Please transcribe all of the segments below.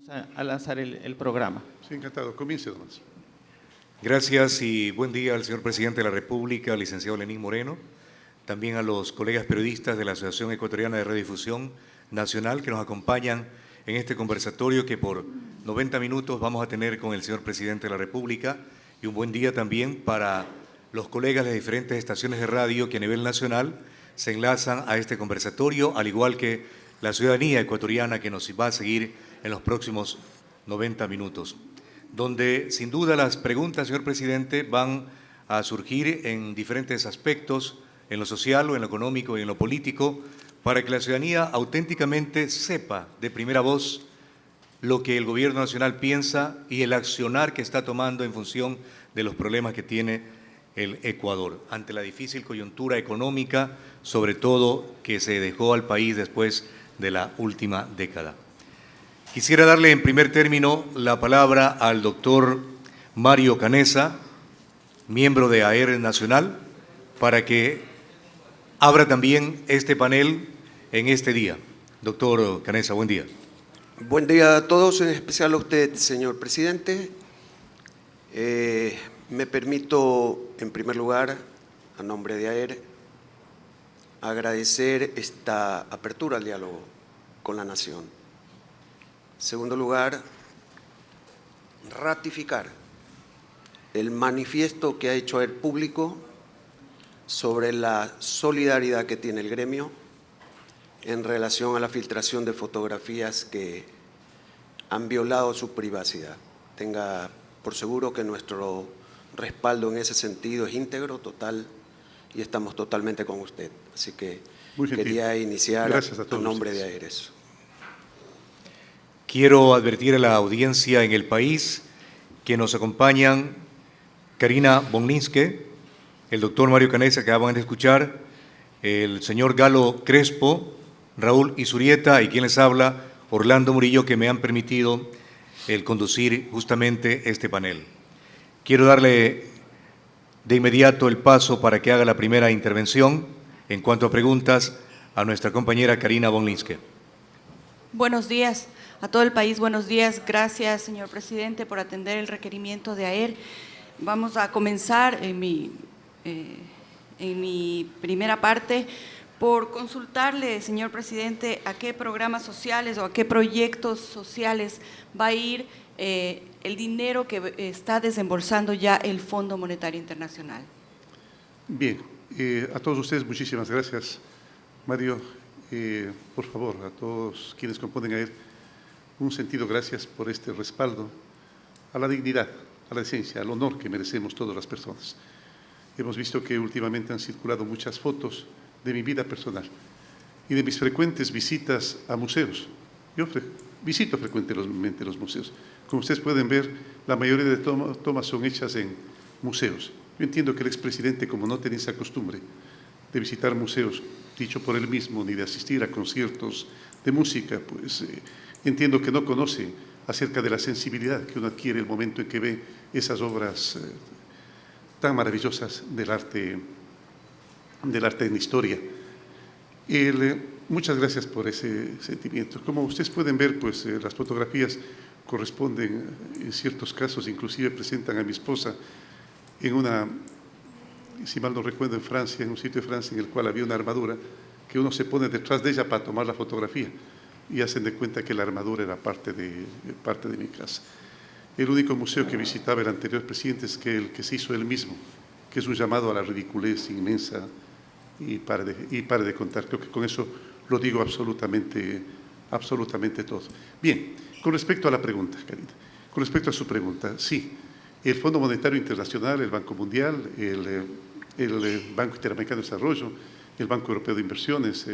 a lanzar el programa. Sí, encantado. Comience, nomás. Gracias y buen día al señor presidente de la República, licenciado Lenín Moreno, también a los colegas periodistas de la Asociación Ecuatoriana de Radiodifusión Nacional que nos acompañan en este conversatorio que por 90 minutos vamos a tener con el señor presidente de la República, y un buen día también para los colegas de diferentes estaciones de radio que a nivel nacional se enlazan a este conversatorio, al igual que la ciudadanía ecuatoriana que nos va a seguir en los próximos 90 minutos, donde sin duda las preguntas, señor presidente, van a surgir en diferentes aspectos, en lo social o en lo económico y en lo político, para que la ciudadanía auténticamente sepa de primera voz lo que el gobierno nacional piensa y el accionar que está tomando en función de los problemas que tiene el Ecuador, ante la difícil coyuntura económica, sobre todo que se dejó al país después de la última década. Quisiera darle en primer término la palabra al doctor Mario Canessa, miembro de AER Nacional, para que abra también este panel en este día. Doctor Canessa, buen día. Buen día a todos, en especial a usted, señor presidente. Me permito, en primer lugar, a nombre de AER, agradecer esta apertura al diálogo con la nación. En segundo lugar, ratificar el manifiesto que ha hecho AER público sobre la solidaridad que tiene el gremio en relación a la filtración de fotografías que han violado su privacidad. Tenga por seguro que nuestro respaldo en ese sentido es íntegro, total, y estamos totalmente con usted. Así que quería iniciar a nombre de AER eso. Quiero advertir a la audiencia en el país que nos acompañan Karina Bonlinske, el doctor Mario Canessa, que acaban de escuchar, el señor Galo Crespo, Raúl Izurieta y quien les habla, Orlando Murillo, que me han permitido el conducir justamente este panel. Quiero darle de inmediato el paso para que haga la primera intervención en cuanto a preguntas a nuestra compañera Karina Bonlinske. Buenos días a todo el país, buenos días. Gracias, señor presidente, por atender el requerimiento de AER. Vamos a comenzar en mi primera parte por consultarle, señor presidente, a qué programas sociales o a qué proyectos sociales va a ir el dinero que está desembolsando ya el Fondo Monetario Internacional. Bien, a todos ustedes muchísimas gracias, Mario. Por favor, a todos quienes componen AER, un sentido gracias por este respaldo a la dignidad, a la decencia, al honor que merecemos todas las personas. Hemos visto que últimamente han circulado muchas fotos de mi vida personal y de mis frecuentes visitas a museos. Yo visito frecuentemente los museos. Como ustedes pueden ver, la mayoría de tomas son hechas en museos. Yo entiendo que el expresidente, como no tenía esa costumbre de visitar museos, dicho por él mismo, ni de asistir a conciertos de música, pues entiendo que no conoce acerca de la sensibilidad que uno adquiere el momento en que ve esas obras tan maravillosas del arte en historia. Muchas gracias por ese sentimiento. Como ustedes pueden ver, pues las fotografías corresponden, en ciertos casos, inclusive presentan a mi esposa en una, si mal no recuerdo, en Francia, en un sitio de Francia en el cual había una armadura que uno se pone detrás de ella para tomar la fotografía y hacen de cuenta que la armadura era parte de mi casa. El único museo que visitaba el anterior presidente es el que se hizo él mismo, que es un llamado a la ridiculez inmensa y pare de contar. Creo que con eso lo digo absolutamente todo. Bien, con respecto a la pregunta, Karina, con respecto a su pregunta, sí, el Fondo Monetario Internacional, el Banco Mundial, el Banco Interamericano de Desarrollo, el Banco Europeo de Inversiones,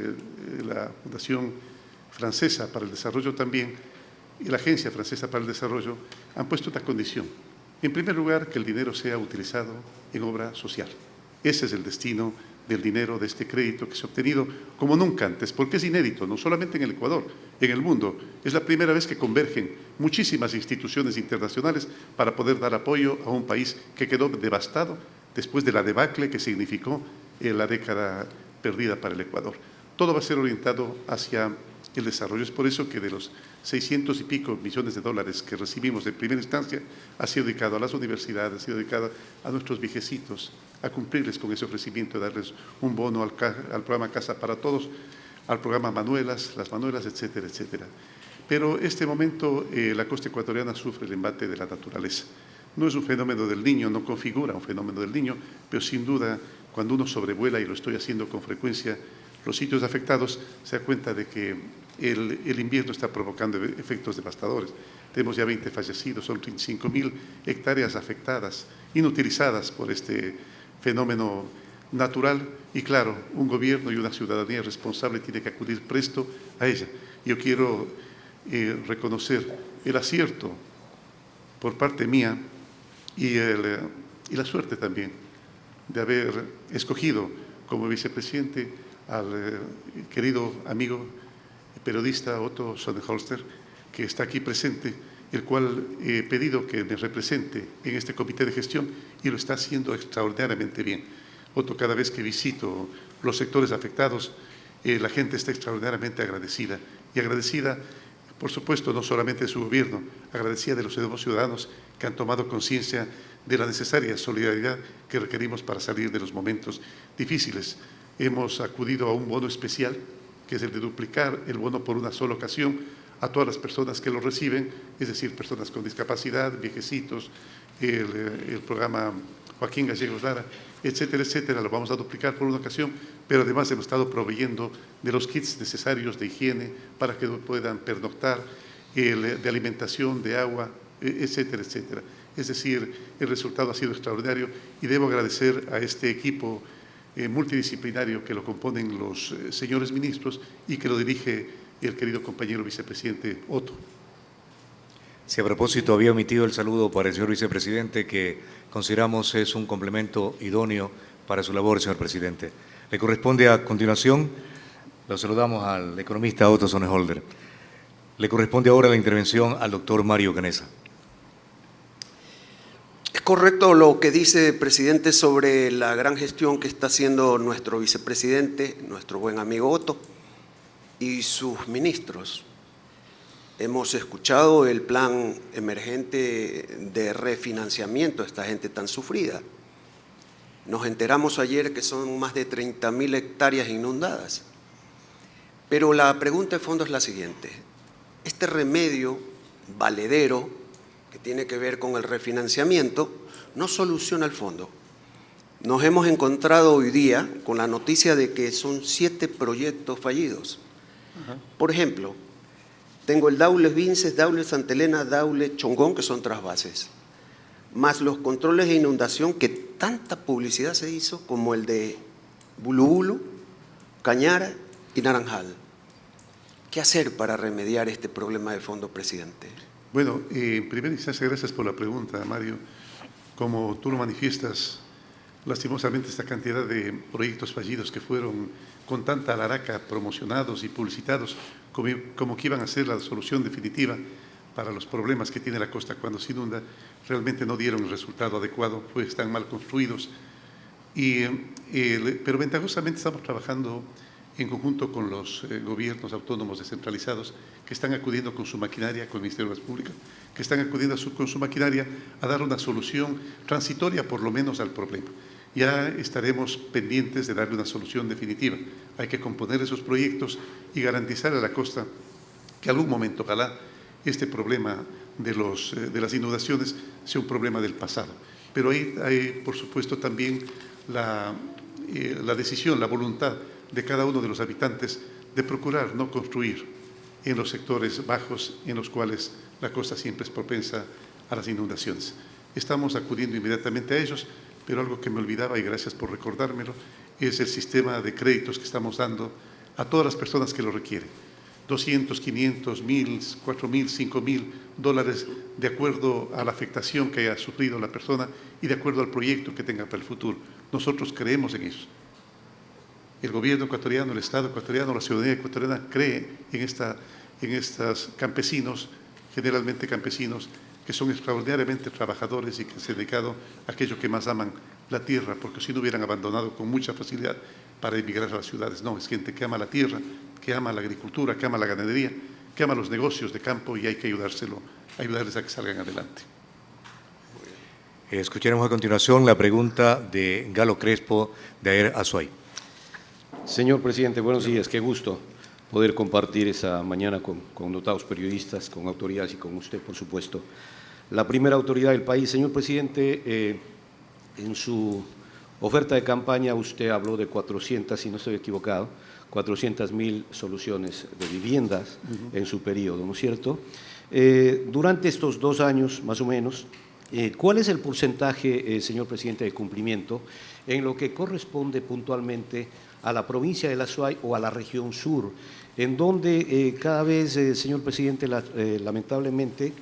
la Fundación Francesa para el Desarrollo también, y la Agencia Francesa para el Desarrollo han puesto una condición. En primer lugar, que el dinero sea utilizado en obra social. Ese es el destino del dinero de este crédito que se ha obtenido como nunca antes, porque es inédito, no solamente en el Ecuador, en el mundo. Es la primera vez que convergen muchísimas instituciones internacionales para poder dar apoyo a un país que quedó devastado después de la debacle que significó la década perdida para el Ecuador. Todo va a ser orientado hacia el desarrollo. Es por eso que de los 600 y pico millones de dólares que recibimos en primera instancia, ha sido dedicado a las universidades, ha sido dedicado a nuestros viejecitos, a cumplirles con ese ofrecimiento, de darles un bono al programa Casa para Todos, al programa Manuelas, las Manuelas, etcétera, etcétera. Pero este momento la costa ecuatoriana sufre el embate de la naturaleza. No es un fenómeno del Niño, no configura un fenómeno del Niño, pero sin duda cuando uno sobrevuela, y lo estoy haciendo con frecuencia, los sitios afectados, se da cuenta de que el invierno está provocando efectos devastadores. Tenemos ya 20 fallecidos, son 35.000 hectáreas afectadas, inutilizadas por este fenómeno natural, y claro, un gobierno y una ciudadanía responsable tiene que acudir presto a ella. Yo quiero reconocer el acierto por parte mía y la suerte también de haber escogido como vicepresidente al querido amigo periodista Otto Sonnenholster, que está aquí presente, el cual he pedido que me represente en este comité de gestión y lo está haciendo extraordinariamente bien. Otto, cada vez que visito los sectores afectados, la gente está extraordinariamente agradecida. Y agradecida, por supuesto, no solamente de su gobierno, agradecida de los nuevos ciudadanos que han tomado conciencia de la necesaria solidaridad que requerimos para salir de los momentos difíciles. Hemos acudido a un bono especial, que es el de duplicar el bono por una sola ocasión a todas las personas que lo reciben, es decir, personas con discapacidad, viejecitos, el programa Joaquín Gallegos Lara, etcétera, etcétera. Lo vamos a duplicar por una ocasión, pero además hemos estado proveyendo de los kits necesarios de higiene para que puedan pernoctar, de alimentación, de agua, etcétera, etcétera. Es decir, el resultado ha sido extraordinario y debo agradecer a este equipo multidisciplinario que lo componen los señores ministros y que lo dirige el querido compañero vicepresidente Otto. Si a propósito había omitido el saludo para el señor vicepresidente, que consideramos es un complemento idóneo para su labor, señor presidente. Le corresponde a continuación, lo saludamos al economista Otto Sonnenholster. Le corresponde ahora la intervención al doctor Mario Canessa. Es correcto lo que dice, presidente, sobre la gran gestión que está haciendo nuestro vicepresidente, nuestro buen amigo Otto, y sus ministros. Hemos escuchado el plan emergente de refinanciamiento de esta gente tan sufrida. Nos enteramos ayer que son más de 30.000 hectáreas inundadas. Pero la pregunta de fondo es la siguiente. Este remedio valedero que tiene que ver con el refinanciamiento no soluciona el fondo. Nos hemos encontrado hoy día con la noticia de que son 7 proyectos fallidos. Por ejemplo, tengo el Daule Vinces, Daule Santa Elena, Daule Chongón, que son trasvases, más los controles de inundación que tanta publicidad se hizo, como el de Bulubulu, Cañara y Naranjal. ¿Qué hacer para remediar este problema de fondo, presidente? Bueno, en primera instancia, gracias por la pregunta, Mario. Como tú lo manifiestas, lastimosamente esta cantidad de proyectos fallidos que fueron con tanta alaraca promocionados y publicitados como que iban a ser la solución definitiva para los problemas que tiene la costa cuando se inunda, realmente no dieron el resultado adecuado, pues están mal construidos. Pero ventajosamente estamos trabajando en conjunto con los gobiernos autónomos descentralizados que están acudiendo con su maquinaria, con el Ministerio de Obras Públicas, que están acudiendo con su maquinaria a dar una solución transitoria por lo menos al problema. Ya estaremos pendientes de darle una solución definitiva. Hay que componer esos proyectos y garantizar a la costa que algún momento, ojalá, este problema de las inundaciones sea un problema del pasado. Pero ahí hay, por supuesto, también la decisión, la voluntad de cada uno de los habitantes de procurar no construir en los sectores bajos en los cuales la costa siempre es propensa a las inundaciones. Estamos acudiendo inmediatamente a ellos, pero algo que me olvidaba, y gracias por recordármelo, es el sistema de créditos que estamos dando a todas las personas que lo requieren. 200, 500, 1.000, 4.000, 5.000 dólares de acuerdo a la afectación que haya sufrido la persona y de acuerdo al proyecto que tenga para el futuro. Nosotros creemos en eso. El gobierno ecuatoriano, el Estado ecuatoriano, la ciudadanía ecuatoriana cree en estos campesinos, generalmente campesinos, que son extraordinariamente trabajadores y que se han dedicado a aquello que más aman, la tierra, porque si no hubieran abandonado con mucha facilidad para emigrar a las ciudades. No, es gente que ama la tierra, que ama la agricultura, que ama la ganadería, que ama los negocios de campo y hay que ayudarles a que salgan adelante. Escucharemos a continuación la pregunta de Galo Crespo de Aer Azuay. Señor presidente, buenos días. Qué gusto poder compartir esa mañana con notados periodistas, con autoridades y con usted, por supuesto. La primera autoridad del país. Señor presidente, en su oferta de campaña usted habló de 400, si no estoy equivocado, 400.000 soluciones de viviendas en su periodo, ¿no es cierto? Durante estos 2 años, más o menos, ¿cuál es el porcentaje, señor presidente, de cumplimiento en lo que corresponde puntualmente a la provincia del Azuay o a la región sur, en donde cada vez, señor presidente, lamentablemente,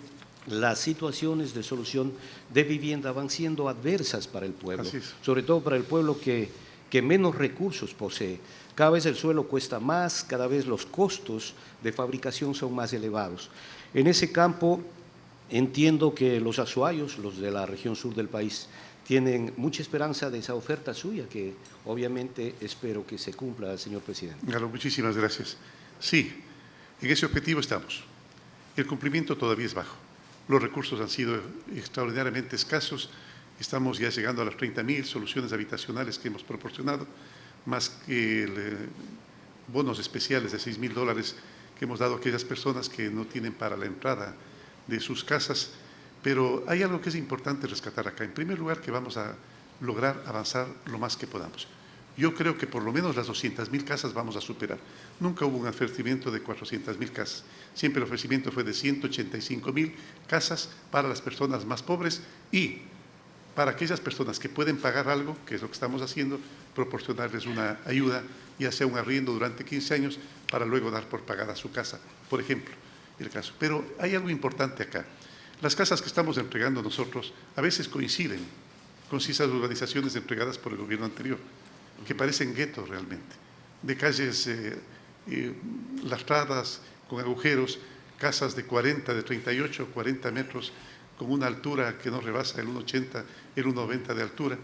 las situaciones de solución de vivienda van siendo adversas para el pueblo, sobre todo para el pueblo que menos recursos posee? Cada vez el suelo cuesta más, cada vez los costos de fabricación son más elevados. En ese campo, entiendo que los azuayos, los de la región sur del país, tienen mucha esperanza de esa oferta suya, que obviamente espero que se cumpla, señor presidente. Galo, muchísimas gracias. Sí, en ese objetivo estamos. El cumplimiento todavía es bajo. Los recursos han sido extraordinariamente escasos. Estamos ya llegando a las 30.000 soluciones habitacionales que hemos proporcionado, más que bonos especiales de $6.000 que hemos dado a aquellas personas que no tienen para la entrada de sus casas. Pero hay algo que es importante rescatar acá. En primer lugar, que vamos a lograr avanzar lo más que podamos. Yo creo que por lo menos las 200.000 casas vamos a superar. Nunca hubo un ofrecimiento de 400.000 casas. Siempre el ofrecimiento fue de 185.000 casas para las personas más pobres y para aquellas personas que pueden pagar algo, que es lo que estamos haciendo, proporcionarles una ayuda, ya sea un arriendo durante 15 años, para luego dar por pagada su casa, por ejemplo, el caso. Pero hay algo importante acá. Las casas que estamos entregando nosotros a veces coinciden con esas urbanizaciones entregadas por el gobierno anterior, que parecen guetos realmente, de calles lastradas, con agujeros, casas de 40, de 38, 40 metros, con una altura que no rebasa el 1,80, el 1,90 de altura.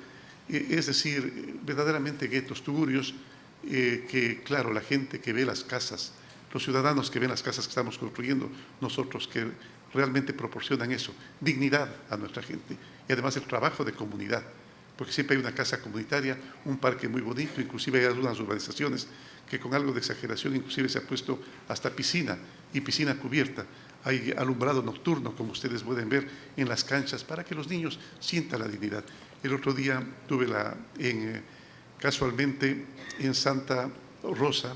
Es decir, verdaderamente guetos, tugurios, que claro, la gente que ve las casas, los ciudadanos que ven las casas que estamos construyendo, nosotros que realmente proporcionan eso, dignidad a nuestra gente y además el trabajo de comunidad, porque siempre hay una casa comunitaria, un parque muy bonito, inclusive hay algunas urbanizaciones que con algo de exageración inclusive se ha puesto hasta piscina y piscina cubierta. Hay alumbrado nocturno, como ustedes pueden ver, en las canchas para que los niños sientan la dignidad. El otro día tuve casualmente en Santa Rosa,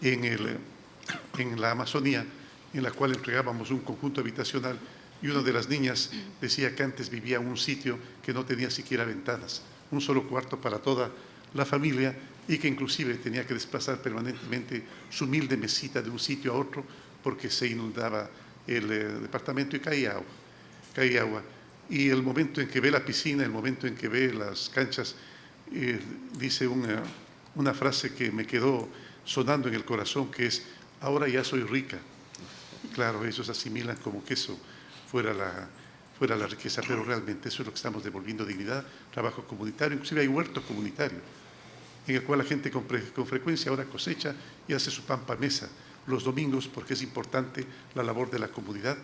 en la Amazonía, en la cual entregábamos un conjunto habitacional y una de las niñas decía que antes vivía en un sitio que no tenía siquiera ventanas, un solo cuarto para toda la familia y que inclusive tenía que desplazar permanentemente su humilde mesita de un sitio a otro porque se inundaba el departamento y caía agua. Y el momento en que ve la piscina, el momento en que ve las canchas, dice una frase que me quedó sonando en el corazón, que es: ahora ya soy rica. Claro, ellos asimilan como que eso fuera la riqueza, pero realmente eso es lo que estamos devolviendo: dignidad, trabajo comunitario. Inclusive hay huerto comunitario, en el cual la gente con frecuencia ahora cosecha y hace su pan para mesa los domingos, porque es importante la labor de la comunidad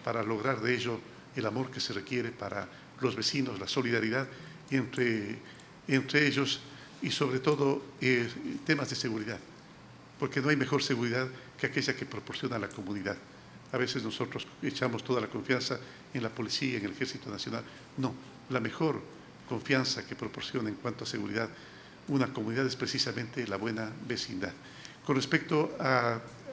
para lograr de ello el amor que se requiere para los vecinos, la solidaridad entre ellos y sobre todo temas de seguridad, porque no hay mejor seguridad que aquella que proporciona la comunidad. A veces nosotros echamos toda la confianza en la policía, en el Ejército Nacional. No, la mejor confianza que proporciona en cuanto a seguridad una comunidad es precisamente la buena vecindad. Con respecto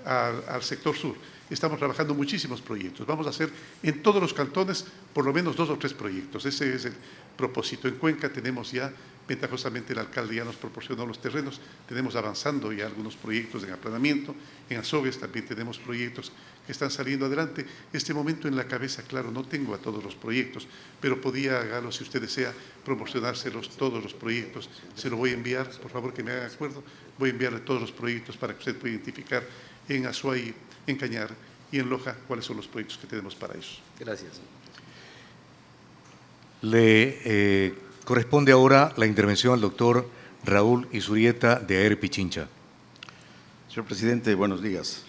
al sector sur, estamos trabajando muchísimos proyectos. Vamos a hacer en todos los cantones por lo menos 2 o 3 proyectos. Ese es el propósito. En Cuenca tenemos ya, ventajosamente el alcalde ya nos proporcionó los terrenos, tenemos avanzando ya algunos proyectos en aplanamiento. En Azogues también tenemos proyectos que están saliendo adelante. Este momento en la cabeza, claro, no tengo a todos los proyectos, pero podía, Galo, si usted desea, proporcionárselos todos los proyectos. Se lo voy a enviar, por favor que me haga acuerdo, voy a enviarle todos los proyectos para que usted pueda identificar en Azuay, en Cañar y en Loja cuáles son los proyectos que tenemos para ellos. Gracias. Le corresponde ahora la intervención al doctor Raúl Izurieta de Aer Pichincha. Señor presidente, buenos días.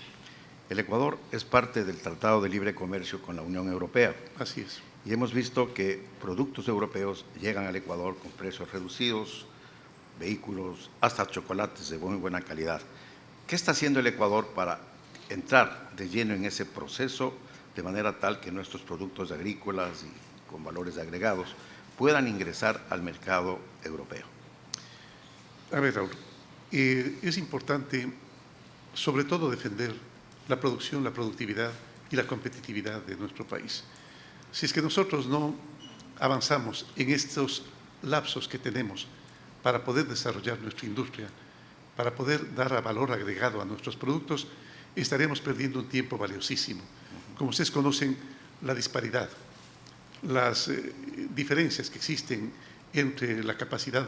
El Ecuador es parte del Tratado de Libre Comercio con la Unión Europea Así es. y hemos visto que productos europeos llegan al Ecuador con precios reducidos, vehículos, hasta chocolates de muy buena calidad. ¿Qué está haciendo el Ecuador para entrar de lleno en ese proceso de manera tal que nuestros productos agrícolas y con valores agregados puedan ingresar al mercado europeo? A ver, Raúl, es importante sobre todo defender la producción, la productividad y la competitividad de nuestro país. Si es que nosotros no avanzamos en estos lapsos que tenemos para poder desarrollar nuestra industria, para poder dar valor agregado a nuestros productos, estaremos perdiendo un tiempo valiosísimo. Como ustedes conocen, la disparidad, las diferencias que existen entre la capacidad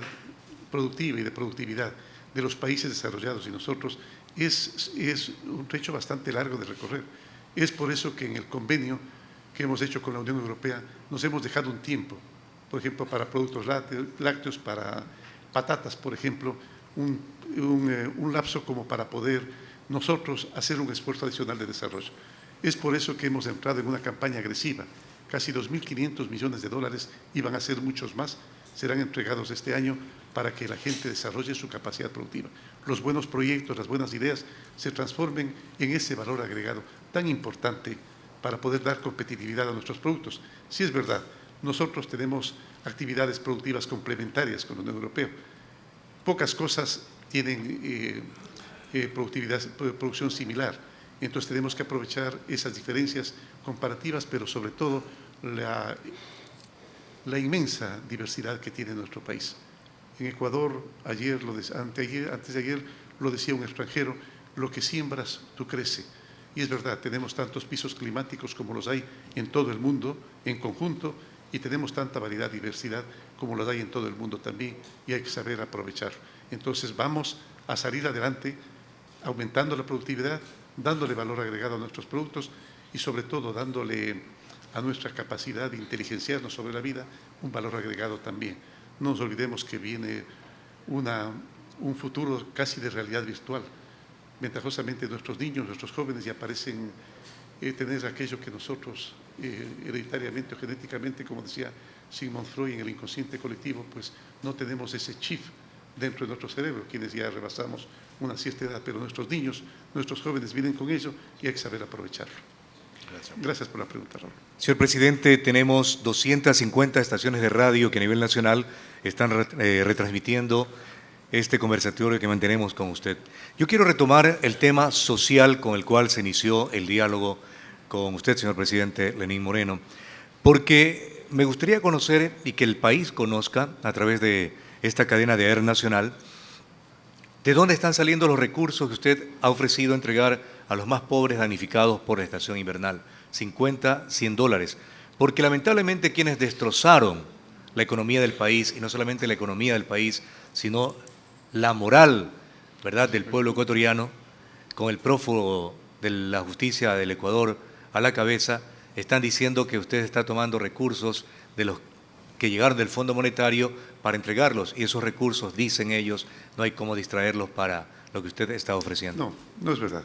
productiva y de productividad de los países desarrollados y nosotros es un trecho bastante largo de recorrer. Es por eso que en el convenio que hemos hecho con la Unión Europea nos hemos dejado un tiempo, por ejemplo, para productos lácteos, para patatas, por ejemplo, un lapso como para poder nosotros hacer un esfuerzo adicional de desarrollo. Es por eso que hemos entrado en una campaña agresiva. Casi 2.500 millones de dólares, y van a ser muchos más, serán entregados este año para que la gente desarrolle su capacidad productiva. Los buenos proyectos, las buenas ideas se transformen en ese valor agregado tan importante para poder dar competitividad a nuestros productos. Sí es verdad, nosotros tenemos actividades productivas complementarias con la Unión Europea. Pocas cosas tienen producción similar. Entonces tenemos que aprovechar esas diferencias comparativas, pero sobre todo la inmensa diversidad que tiene nuestro país. En Ecuador, antes de ayer, lo decía un extranjero, lo que siembras, tú crece. Y es verdad, tenemos tantos pisos climáticos como los hay en todo el mundo, en conjunto, y tenemos tanta variedad y diversidad como los hay en todo el mundo también, y hay que saber aprovechar. Entonces vamos a salir adelante aumentando la productividad, dándole valor agregado a nuestros productos y sobre todo dándole a nuestra capacidad de inteligenciarnos sobre la vida un valor agregado también. No nos olvidemos que viene un futuro casi de realidad virtual. Ventajosamente nuestros niños, nuestros jóvenes ya parecen tener aquello que nosotros hereditariamente o genéticamente, como decía Sigmund Freud, en el inconsciente colectivo, pues no tenemos ese chip dentro de nuestro cerebro, quienes ya rebasamos una cierta edad, pero nuestros niños, nuestros jóvenes vienen con ello y hay que saber aprovecharlo. Gracias por la pregunta, Raúl. Señor presidente, tenemos 250 estaciones de radio que a nivel nacional están retransmitiendo este conversatorio que mantenemos con usted. Yo quiero retomar el tema social con el cual se inició el diálogo con usted, señor presidente Lenín Moreno, porque me gustaría conocer y que el país conozca a través de esta cadena de AER Nacional de dónde están saliendo los recursos que usted ha ofrecido entregar a los más pobres damnificados por la estación invernal, 50, 100 dólares, porque lamentablemente quienes destrozaron la economía del país, y no solamente la economía del país, sino la moral, ¿verdad?, del pueblo ecuatoriano, con el prófugo de la justicia del Ecuador a la cabeza, están diciendo que usted está tomando recursos de los que llegaron del Fondo Monetario para entregarlos, y esos recursos, dicen ellos, no hay cómo distraerlos para lo que usted está ofreciendo. No, no es verdad.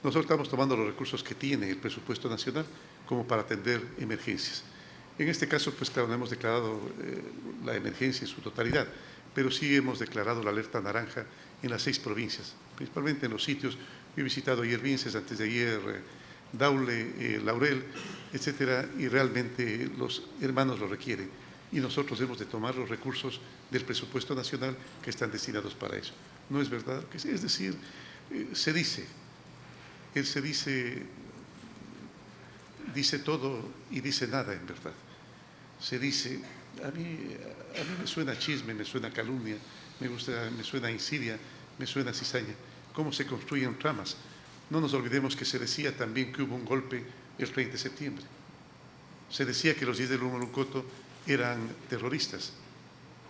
Nosotros estamos tomando los recursos que tiene el presupuesto nacional como para atender emergencias. En este caso, pues claro, no hemos declarado la emergencia en su totalidad, pero sí hemos declarado la alerta naranja en las 6 provincias, principalmente en los sitios. He visitado ayer Vinces, antes de ayer Daule, Laurel, etcétera, y realmente los hermanos lo requieren. Y nosotros hemos de tomar los recursos del presupuesto nacional que están destinados para eso. No es verdad, es decir, se dice todo y dice nada en verdad. Se dice, a mí me suena chisme, me suena calumnia, me suena insidia, me suena cizaña. ¿Cómo se construyen tramas? No nos olvidemos que se decía también que hubo un golpe el 30 de septiembre. Se decía que los 10 del Humulucoto eran terroristas.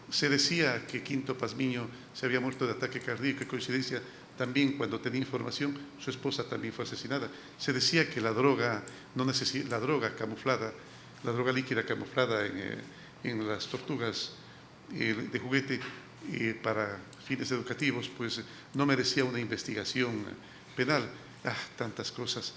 Se decía que Quinto Pazmiño se había muerto de ataque cardíaco, que coincidencia también cuando tenía información, su esposa también fue asesinada. Se decía que la droga camuflada, la droga líquida camuflada en las tortugas de juguete para fines educativos, pues no merecía una investigación penal. Tantas cosas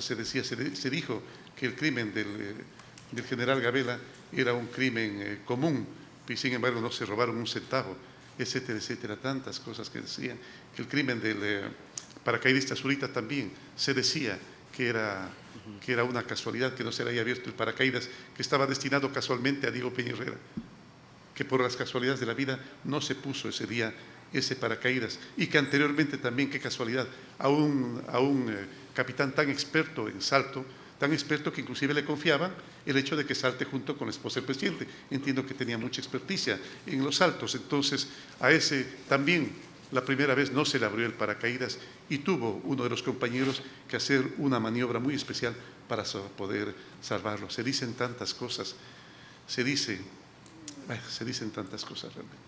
se decía, se dijo que el crimen del general Gabela era un crimen común, y sin embargo no se robaron un centavo, etcétera, etcétera, tantas cosas que decían, que el crimen del paracaidista Zurita también se decía que era una casualidad que no se le haya abierto el paracaídas, que estaba destinado casualmente a Diego Peña Herrera, que por las casualidades de la vida no se puso ese día ese paracaídas, y que anteriormente también, qué casualidad, a un capitán tan experto en salto, tan experto que inclusive le confiaban el hecho de que salte junto con la esposa del presidente. Entiendo que tenía mucha experticia en los saltos, entonces a ese también la primera vez no se le abrió el paracaídas y tuvo uno de los compañeros que hacer una maniobra muy especial para poder salvarlo. Se dicen tantas cosas, se dicen tantas cosas realmente.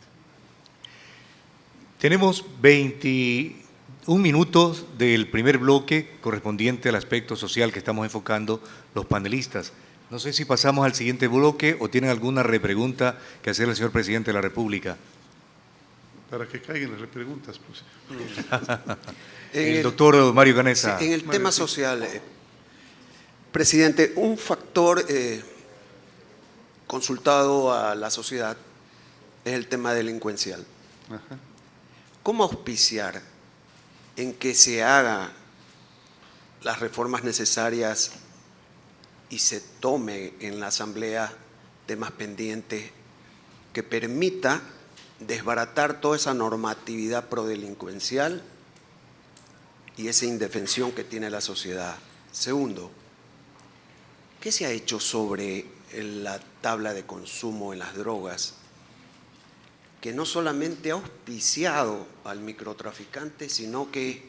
Tenemos 21 minutos del primer bloque correspondiente al aspecto social que estamos enfocando los panelistas. No sé si pasamos al siguiente bloque o tienen alguna repregunta que hacer al señor presidente de la República. Para que caigan las repreguntas, pues. El doctor Mario Canessa. En el tema social, presidente, un factor consultado a la sociedad es el tema delincuencial. Ajá. ¿Cómo auspiciar en que se hagan las reformas necesarias y se tome en la Asamblea temas pendientes que permita desbaratar toda esa normatividad prodelincuencial y esa indefensión que tiene la sociedad? Segundo, ¿qué se ha hecho sobre la tabla de consumo en las drogas, que no solamente ha auspiciado al microtraficante, sino que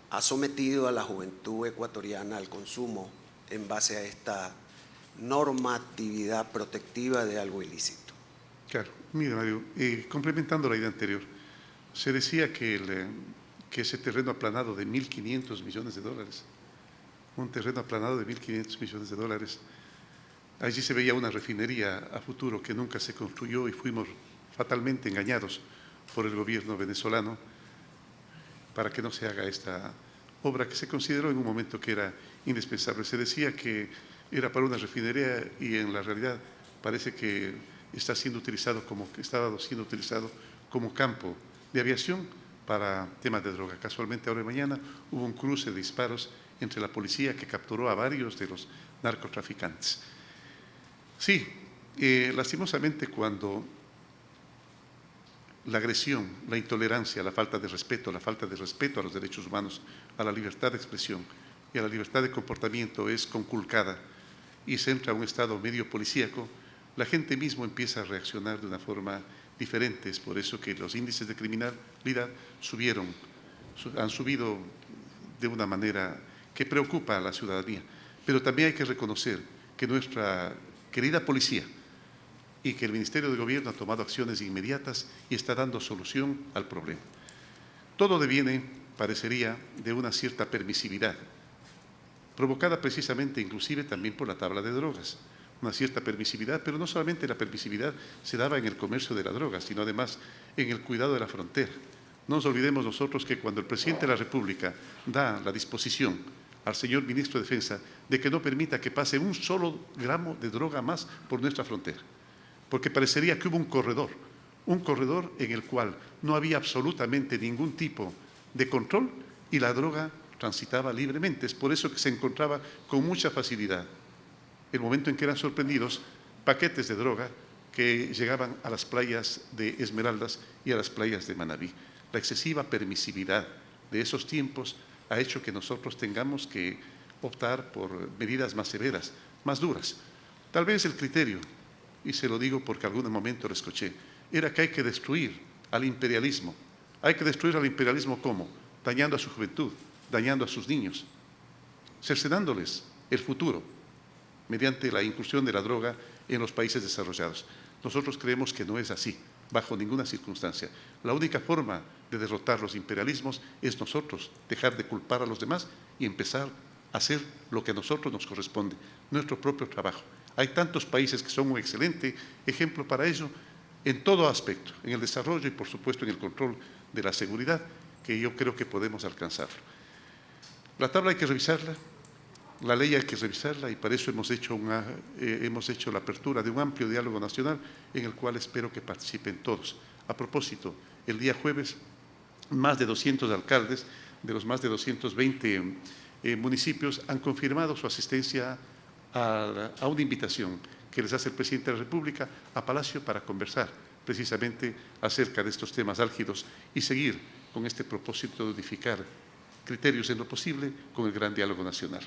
ha sometido a la juventud ecuatoriana al consumo en base a esta normatividad protectiva de algo ilícito? Claro, mira Mario, complementando la idea anterior, se decía que ese terreno aplanado de 1.500 millones de dólares, un terreno aplanado de 1.500 millones de dólares, allí se veía una refinería a futuro que nunca se construyó y fuimos fatalmente engañados por el gobierno venezolano para que no se haga esta obra que se consideró en un momento que era indispensable. Se decía que era para una refinería y en la realidad parece que estaba siendo utilizado como campo de aviación para temas de droga. Casualmente ahora y mañana hubo un cruce de disparos entre la policía que capturó a varios de los narcotraficantes. Sí, lastimosamente cuando la agresión, la intolerancia, la falta de respeto a los derechos humanos, a la libertad de expresión y a la libertad de comportamiento es conculcada y se entra a un estado medio policíaco, la gente mismo empieza a reaccionar de una forma diferente. Es por eso que los índices de criminalidad han subido de una manera que preocupa a la ciudadanía. Pero también hay que reconocer que nuestra querida policía y que el Ministerio de Gobierno ha tomado acciones inmediatas y está dando solución al problema. Todo deviene, parecería, de una cierta permisividad, provocada precisamente inclusive también por la tabla de drogas. Una cierta permisividad, pero no solamente la permisividad se daba en el comercio de la droga, sino además en el cuidado de la frontera. No nos olvidemos nosotros que cuando el presidente de la República da la disposición al señor ministro de Defensa de que no permita que pase un solo gramo de droga más por nuestra frontera, porque parecería que hubo un corredor en el cual no había absolutamente ningún tipo de control y la droga transitaba libremente. Es por eso que se encontraba con mucha facilidad, el momento en que eran sorprendidos, paquetes de droga que llegaban a las playas de Esmeraldas y a las playas de Manabí. La excesiva permisividad de esos tiempos ha hecho que nosotros tengamos que optar por medidas más severas, más duras. Tal vez el criterio, y se lo digo porque algún momento lo escuché, era que hay que destruir al imperialismo. Hay que destruir al imperialismo ¿cómo? Dañando a su juventud, dañando a sus niños, cercenándoles el futuro mediante la incursión de la droga en los países desarrollados. Nosotros creemos que no es así, bajo ninguna circunstancia. La única forma de derrotar los imperialismos es nosotros dejar de culpar a los demás y empezar a hacer lo que a nosotros nos corresponde, nuestro propio trabajo. Hay tantos países que son un excelente ejemplo para ello en todo aspecto, en el desarrollo y por supuesto en el control de la seguridad, que yo creo que podemos alcanzarlo. La tabla hay que revisarla, la ley hay que revisarla y para eso hemos hecho la apertura de un amplio diálogo nacional en el cual espero que participen todos. A propósito, el día jueves, más de 200 alcaldes de los más de 220 municipios han confirmado su asistencia a una invitación que les hace el presidente de la República a Palacio para conversar precisamente acerca de estos temas álgidos y seguir con este propósito de unificar criterios en lo posible con el gran diálogo nacional.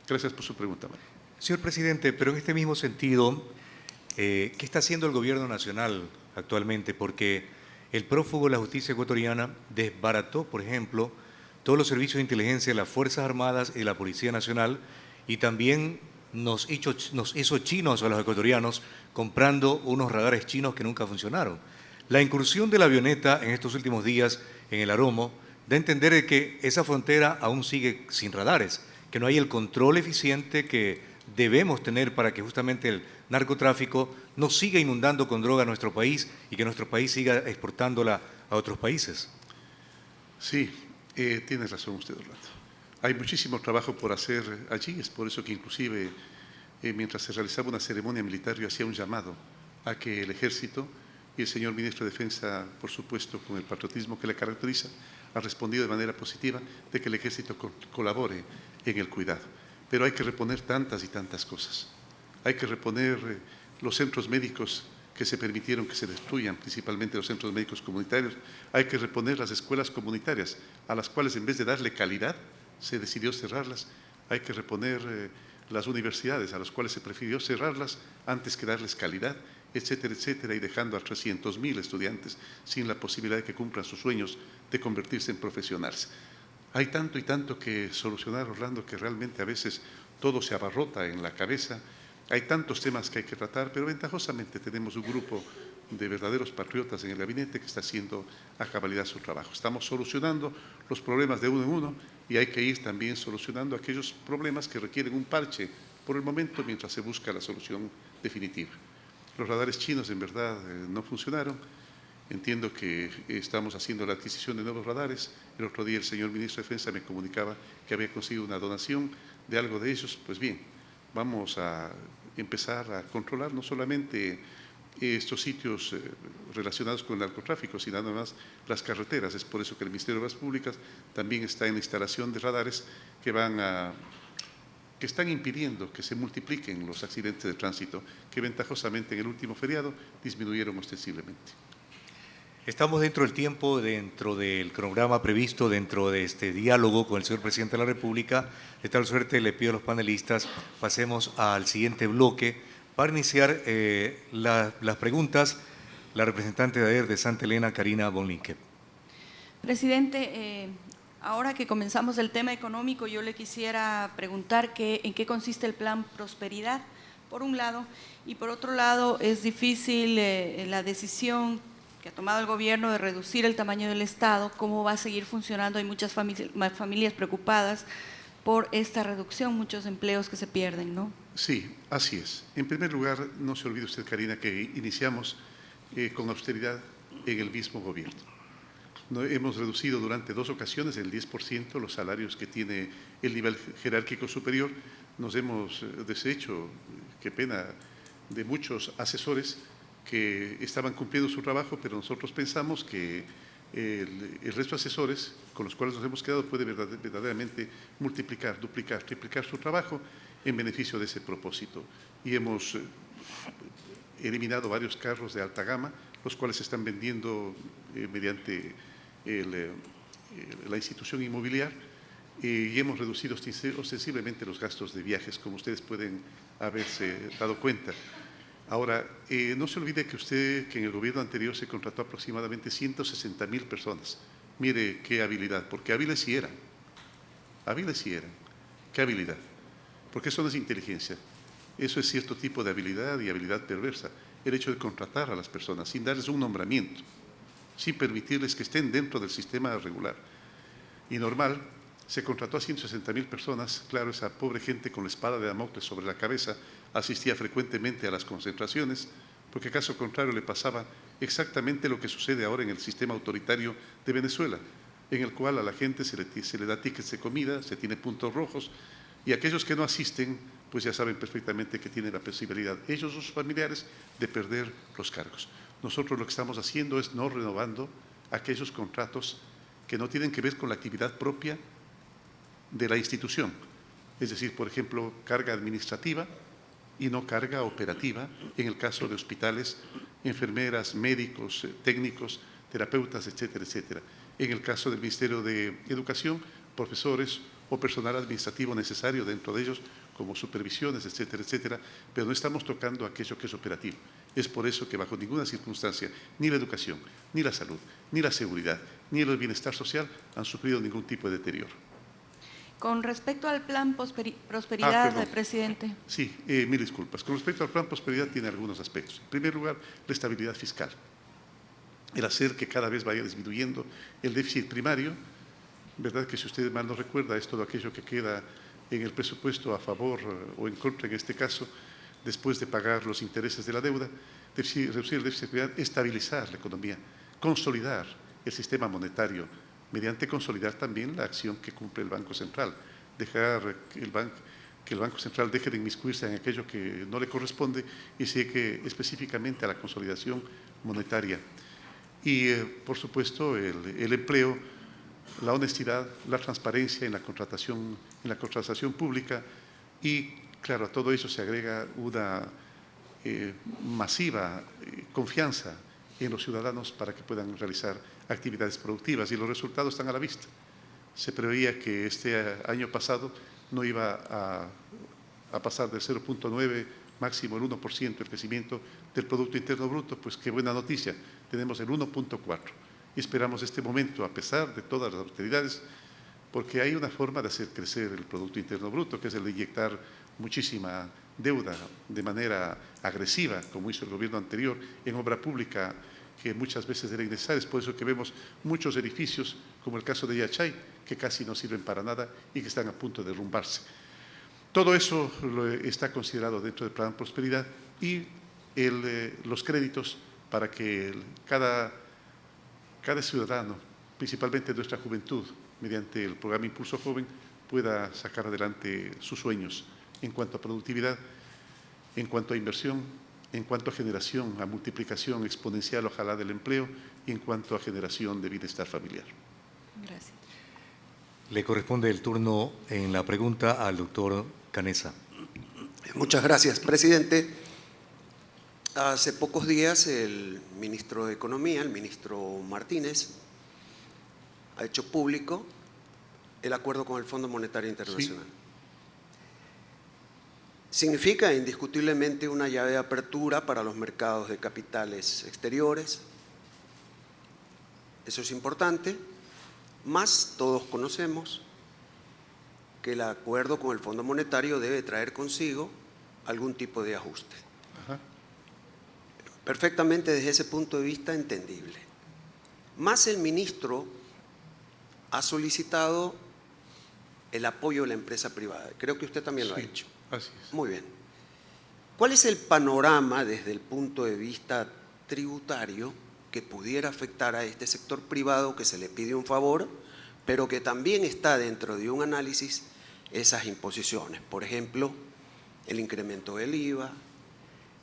Gracias por su pregunta, María. Señor presidente, pero en este mismo sentido, ¿qué está haciendo el gobierno nacional actualmente? Porque el prófugo de la justicia ecuatoriana desbarató, por ejemplo, todos los servicios de inteligencia de las Fuerzas Armadas y de la Policía Nacional y también nos hizo chinos a los ecuatorianos comprando unos radares chinos que nunca funcionaron. La incursión de la avioneta en estos últimos días en el Aromo da a entender de que esa frontera aún sigue sin radares, que no hay el control eficiente que debemos tener para que justamente el narcotráfico no siga inundando con droga nuestro país y que nuestro país siga exportándola a otros países. Sí, tiene razón usted, Orlando. Hay muchísimo trabajo por hacer allí, es por eso que inclusive mientras se realizaba una ceremonia militar yo hacía un llamado a que el Ejército y el señor Ministro de Defensa, por supuesto, con el patriotismo que le caracteriza, ha respondido de manera positiva de que el Ejército colabore en el cuidado. Pero hay que reponer tantas y tantas cosas. Hay que reponer los centros médicos que se permitieron que se destruyan, principalmente los centros médicos comunitarios. Hay que reponer las escuelas comunitarias, a las cuales en vez de darle calidad, se decidió cerrarlas. Hay que reponer las universidades, a las cuales se prefirió cerrarlas antes que darles calidad, etcétera, etcétera, y dejando a 300.000 estudiantes sin la posibilidad de que cumplan sus sueños de convertirse en profesionales. Hay tanto y tanto que solucionar, Orlando, que realmente a veces todo se abarrota en la cabeza. Hay tantos temas que hay que tratar, pero ventajosamente tenemos un grupo de verdaderos patriotas en el gabinete que está haciendo a cabalidad su trabajo. Estamos solucionando los problemas de uno en uno y hay que ir también solucionando aquellos problemas que requieren un parche por el momento mientras se busca la solución definitiva. Los radares chinos en verdad no funcionaron. Entiendo que estamos haciendo la adquisición de nuevos radares. El otro día el señor Ministro de Defensa me comunicaba que había conseguido una donación de algo de ellos. Pues bien, vamos a empezar a controlar no solamente estos sitios relacionados con el narcotráfico, sino además las carreteras. Es por eso que el Ministerio de Obras Públicas también está en la instalación de radares que están impidiendo que se multipliquen los accidentes de tránsito, que ventajosamente en el último feriado disminuyeron ostensiblemente. Estamos dentro del tiempo, dentro del cronograma previsto, dentro de este diálogo con el señor Presidente de la República. De tal suerte, le pido a los panelistas, pasemos al siguiente bloque para iniciar las preguntas. La representante de ADER de Santa Elena, Karina von Linke. Presidente, ahora que comenzamos el tema económico, yo le quisiera preguntar en qué consiste el plan Prosperidad, por un lado, y por otro lado, es difícil la decisión que ha tomado el gobierno de reducir el tamaño del Estado, cómo va a seguir funcionando. Hay muchas familias preocupadas por esta reducción, muchos empleos que se pierden, ¿no? Sí, así es. En primer lugar, no se olvide usted, Karina, que iniciamos con austeridad en el mismo gobierno. Hemos reducido durante 2 ocasiones el 10% los salarios que tiene el nivel jerárquico superior. Nos hemos deshecho, qué pena, de muchos asesores que estaban cumpliendo su trabajo, pero nosotros pensamos que el resto de asesores con los cuales nos hemos quedado puede verdaderamente multiplicar, duplicar, triplicar su trabajo en beneficio de ese propósito. Y hemos eliminado varios carros de alta gama, los cuales se están vendiendo mediante la institución inmobiliar, y hemos reducido ostensiblemente los gastos de viajes, como ustedes pueden haberse dado cuenta. Ahora, no se olvide que en el gobierno anterior se contrató aproximadamente 160.000 personas. Mire qué habilidad, porque hábiles sí eran. Hábiles sí eran. ¿Qué habilidad? Porque eso no es inteligencia. Eso es cierto tipo de habilidad y habilidad perversa. El hecho de contratar a las personas sin darles un nombramiento, sin permitirles que estén dentro del sistema regular y normal. Se contrató a 160.000 personas. Claro, esa pobre gente con la espada de Damocles sobre la cabeza asistía frecuentemente a las concentraciones, porque caso contrario le pasaba exactamente lo que sucede ahora en el sistema autoritario de Venezuela. en el cual a la gente se le da tickets de comida, se tiene puntos rojos, y aquellos que no asisten, pues ya saben perfectamente que tienen la posibilidad, ellos o sus familiares, de perder los cargos. Nosotros lo que estamos haciendo es no renovando aquellos contratos que no tienen que ver con la actividad propia de la institución. Es decir, por ejemplo, carga administrativa y no carga operativa en el caso de hospitales, enfermeras, médicos, técnicos, terapeutas, etcétera, etcétera. En el caso del Ministerio de Educación, profesores o personal administrativo necesario dentro de ellos, como supervisiones, etcétera, etcétera, pero no estamos tocando aquello que es operativo. Es por eso que bajo ninguna circunstancia, ni la educación, ni la salud, ni la seguridad, ni el bienestar social han sufrido ningún tipo de deterioro. Con respecto al plan Prosperidad, perdón. presidente. Sí, mil disculpas. Con respecto al plan Prosperidad tiene algunos aspectos. En primer lugar, la estabilidad fiscal. El hacer que cada vez vaya disminuyendo el déficit primario, ¿verdad? Que si usted mal no recuerda, es todo aquello que queda en el presupuesto a favor o en contra, en este caso, después de pagar los intereses de la deuda, reducir el déficit primario, estabilizar la economía, consolidar el sistema monetario, mediante consolidar también la acción que cumple el Banco Central, dejar que el Banco Central deje de inmiscuirse en aquello que no le corresponde y se llegue específicamente a la consolidación monetaria. Y, por supuesto, el empleo, la honestidad, la transparencia en la contratación pública y, claro, a todo eso se agrega una masiva confianza en los ciudadanos para que puedan realizar actividades productivas y los resultados están a la vista. Se preveía que este año pasado no iba a pasar del 0,9 máximo el 1% el crecimiento del Producto Interno Bruto, pues qué buena noticia, tenemos el 1,4 y esperamos este momento, a pesar de todas las austeridades, porque hay una forma de hacer crecer el Producto Interno Bruto, que es el de inyectar muchísima deuda de manera agresiva, como hizo el gobierno anterior, en obra pública, que muchas veces era innecesaria. Es por eso que vemos muchos edificios, como el caso de Yachay, que casi no sirven para nada y que están a punto de derrumbarse. Todo eso está considerado dentro del Plan Prosperidad y los créditos para que cada ciudadano, principalmente nuestra juventud, mediante el programa Impulso Joven, pueda sacar adelante sus sueños en cuanto a productividad, en cuanto a inversión, en cuanto a generación, a multiplicación exponencial, ojalá, del empleo y en cuanto a generación de bienestar familiar. Gracias. Le corresponde el turno en la pregunta al doctor Canessa. Muchas gracias, presidente. Hace pocos días el ministro de Economía, el ministro Martínez, ha hecho público el acuerdo con el Fondo Monetario Internacional. Sí. Significa indiscutiblemente una llave de apertura para los mercados de capitales exteriores. Eso es importante, más todos conocemos que el acuerdo con el Fondo Monetario debe traer consigo algún tipo de ajuste. Ajá. Perfectamente desde ese punto de vista entendible. Más el ministro ha solicitado el apoyo de la empresa privada. Creo que usted también lo ha hecho. Así es. Muy bien. ¿Cuál es el panorama desde el punto de vista tributario que pudiera afectar a este sector privado que se le pide un favor, pero que también está dentro de un análisis esas imposiciones? Por ejemplo, el incremento del IVA,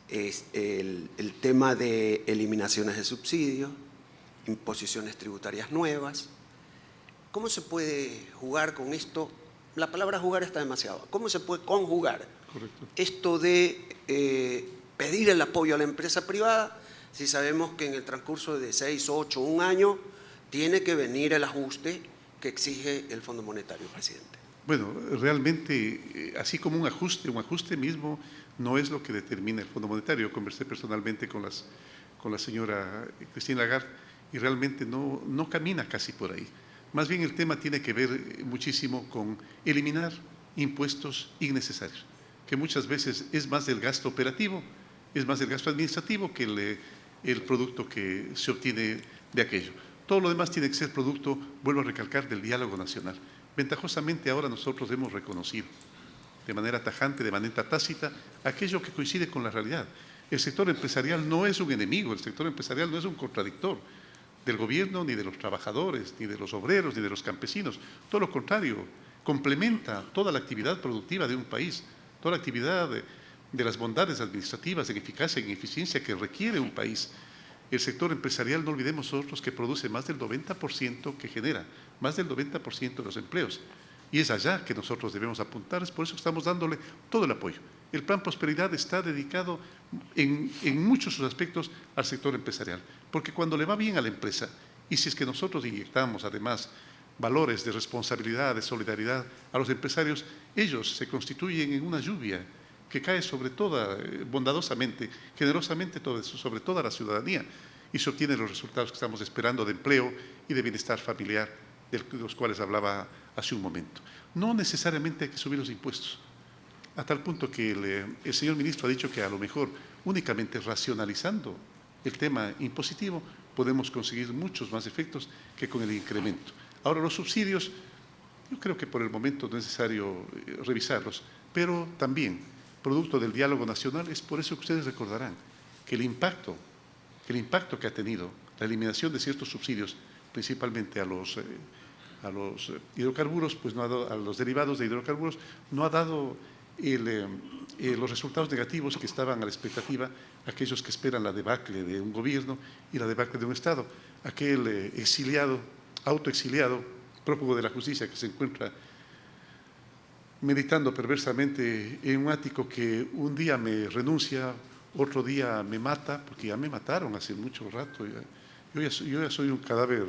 el tema de eliminaciones de subsidios, imposiciones tributarias nuevas. ¿Cómo se puede jugar con esto? La palabra jugar está demasiado. ¿Cómo se puede conjugar esto de pedir el apoyo a la empresa privada si sabemos que en el transcurso de 6, 8, un año tiene que venir el ajuste que exige el Fondo Monetario, presidente? Bueno, realmente, así como un ajuste mismo no es lo que determina el Fondo Monetario. Yo conversé personalmente con la señora Christine Lagarde y realmente no camina casi por ahí. Más bien el tema tiene que ver muchísimo con eliminar impuestos innecesarios, que muchas veces es más del gasto operativo, es más del gasto administrativo que el producto que se obtiene de aquello. Todo lo demás tiene que ser producto, vuelvo a recalcar, del diálogo nacional. Ventajosamente ahora nosotros hemos reconocido de manera tajante, de manera tácita, aquello que coincide con la realidad. El sector empresarial no es un enemigo, el sector empresarial no es un contradictor. del gobierno, ni de los trabajadores, ni de los obreros, ni de los campesinos. Todo lo contrario, complementa toda la actividad productiva de un país, toda la actividad de las bondades administrativas en eficacia y en eficiencia que requiere un país. El sector empresarial, no olvidemos nosotros, que produce más del 90% que genera, más del 90% de los empleos. Y es allá que nosotros debemos apuntar, es por eso que estamos dándole todo el apoyo. El Plan Prosperidad está dedicado en muchos de sus aspectos al sector empresarial, porque cuando le va bien a la empresa, y si es que nosotros inyectamos además valores de responsabilidad, de solidaridad a los empresarios, ellos se constituyen en una lluvia que cae sobre toda, bondadosamente, generosamente sobre toda la ciudadanía, y se obtienen los resultados que estamos esperando de empleo y de bienestar familiar, de los cuales hablaba hace un momento. No necesariamente hay que subir los impuestos, a tal punto que el señor ministro ha dicho que a lo mejor únicamente racionalizando el tema impositivo podemos conseguir muchos más efectos que con el incremento. Ahora, los subsidios, yo creo que por el momento no es necesario revisarlos, pero también, producto del diálogo nacional, es por eso que ustedes recordarán que el impacto que ha tenido la eliminación de ciertos subsidios, principalmente a los hidrocarburos, pues no ha dado, a los derivados de hidrocarburos, no ha dado los resultados negativos que estaban a la expectativa aquellos que esperan la debacle de un gobierno y la debacle de un Estado. Aquel exiliado, autoexiliado, prófugo de la justicia que se encuentra meditando perversamente en un ático que un día me renuncia, otro día me mata, porque ya me mataron hace mucho rato. Yo ya soy un cadáver,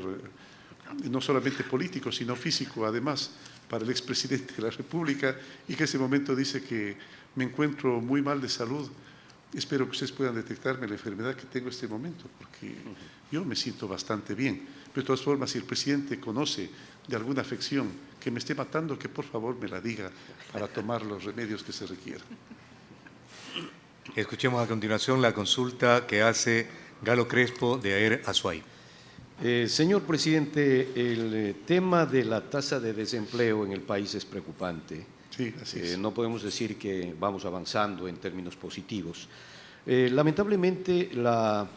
no solamente político, sino físico, además, para el expresidente de la República, y que en ese momento dice que me encuentro muy mal de salud. Espero que ustedes puedan detectarme la enfermedad que tengo en este momento, porque yo me siento bastante bien. Pero de todas formas, si el presidente conoce de alguna afección que me esté matando, que por favor me la diga para tomar los remedios que se requieran. Escuchemos a continuación la consulta que hace Galo Crespo de Aer Azuay. Señor presidente, el tema de la tasa de desempleo en el país es preocupante. Sí, así es. No podemos decir que vamos avanzando en términos positivos. Lamentablemente, la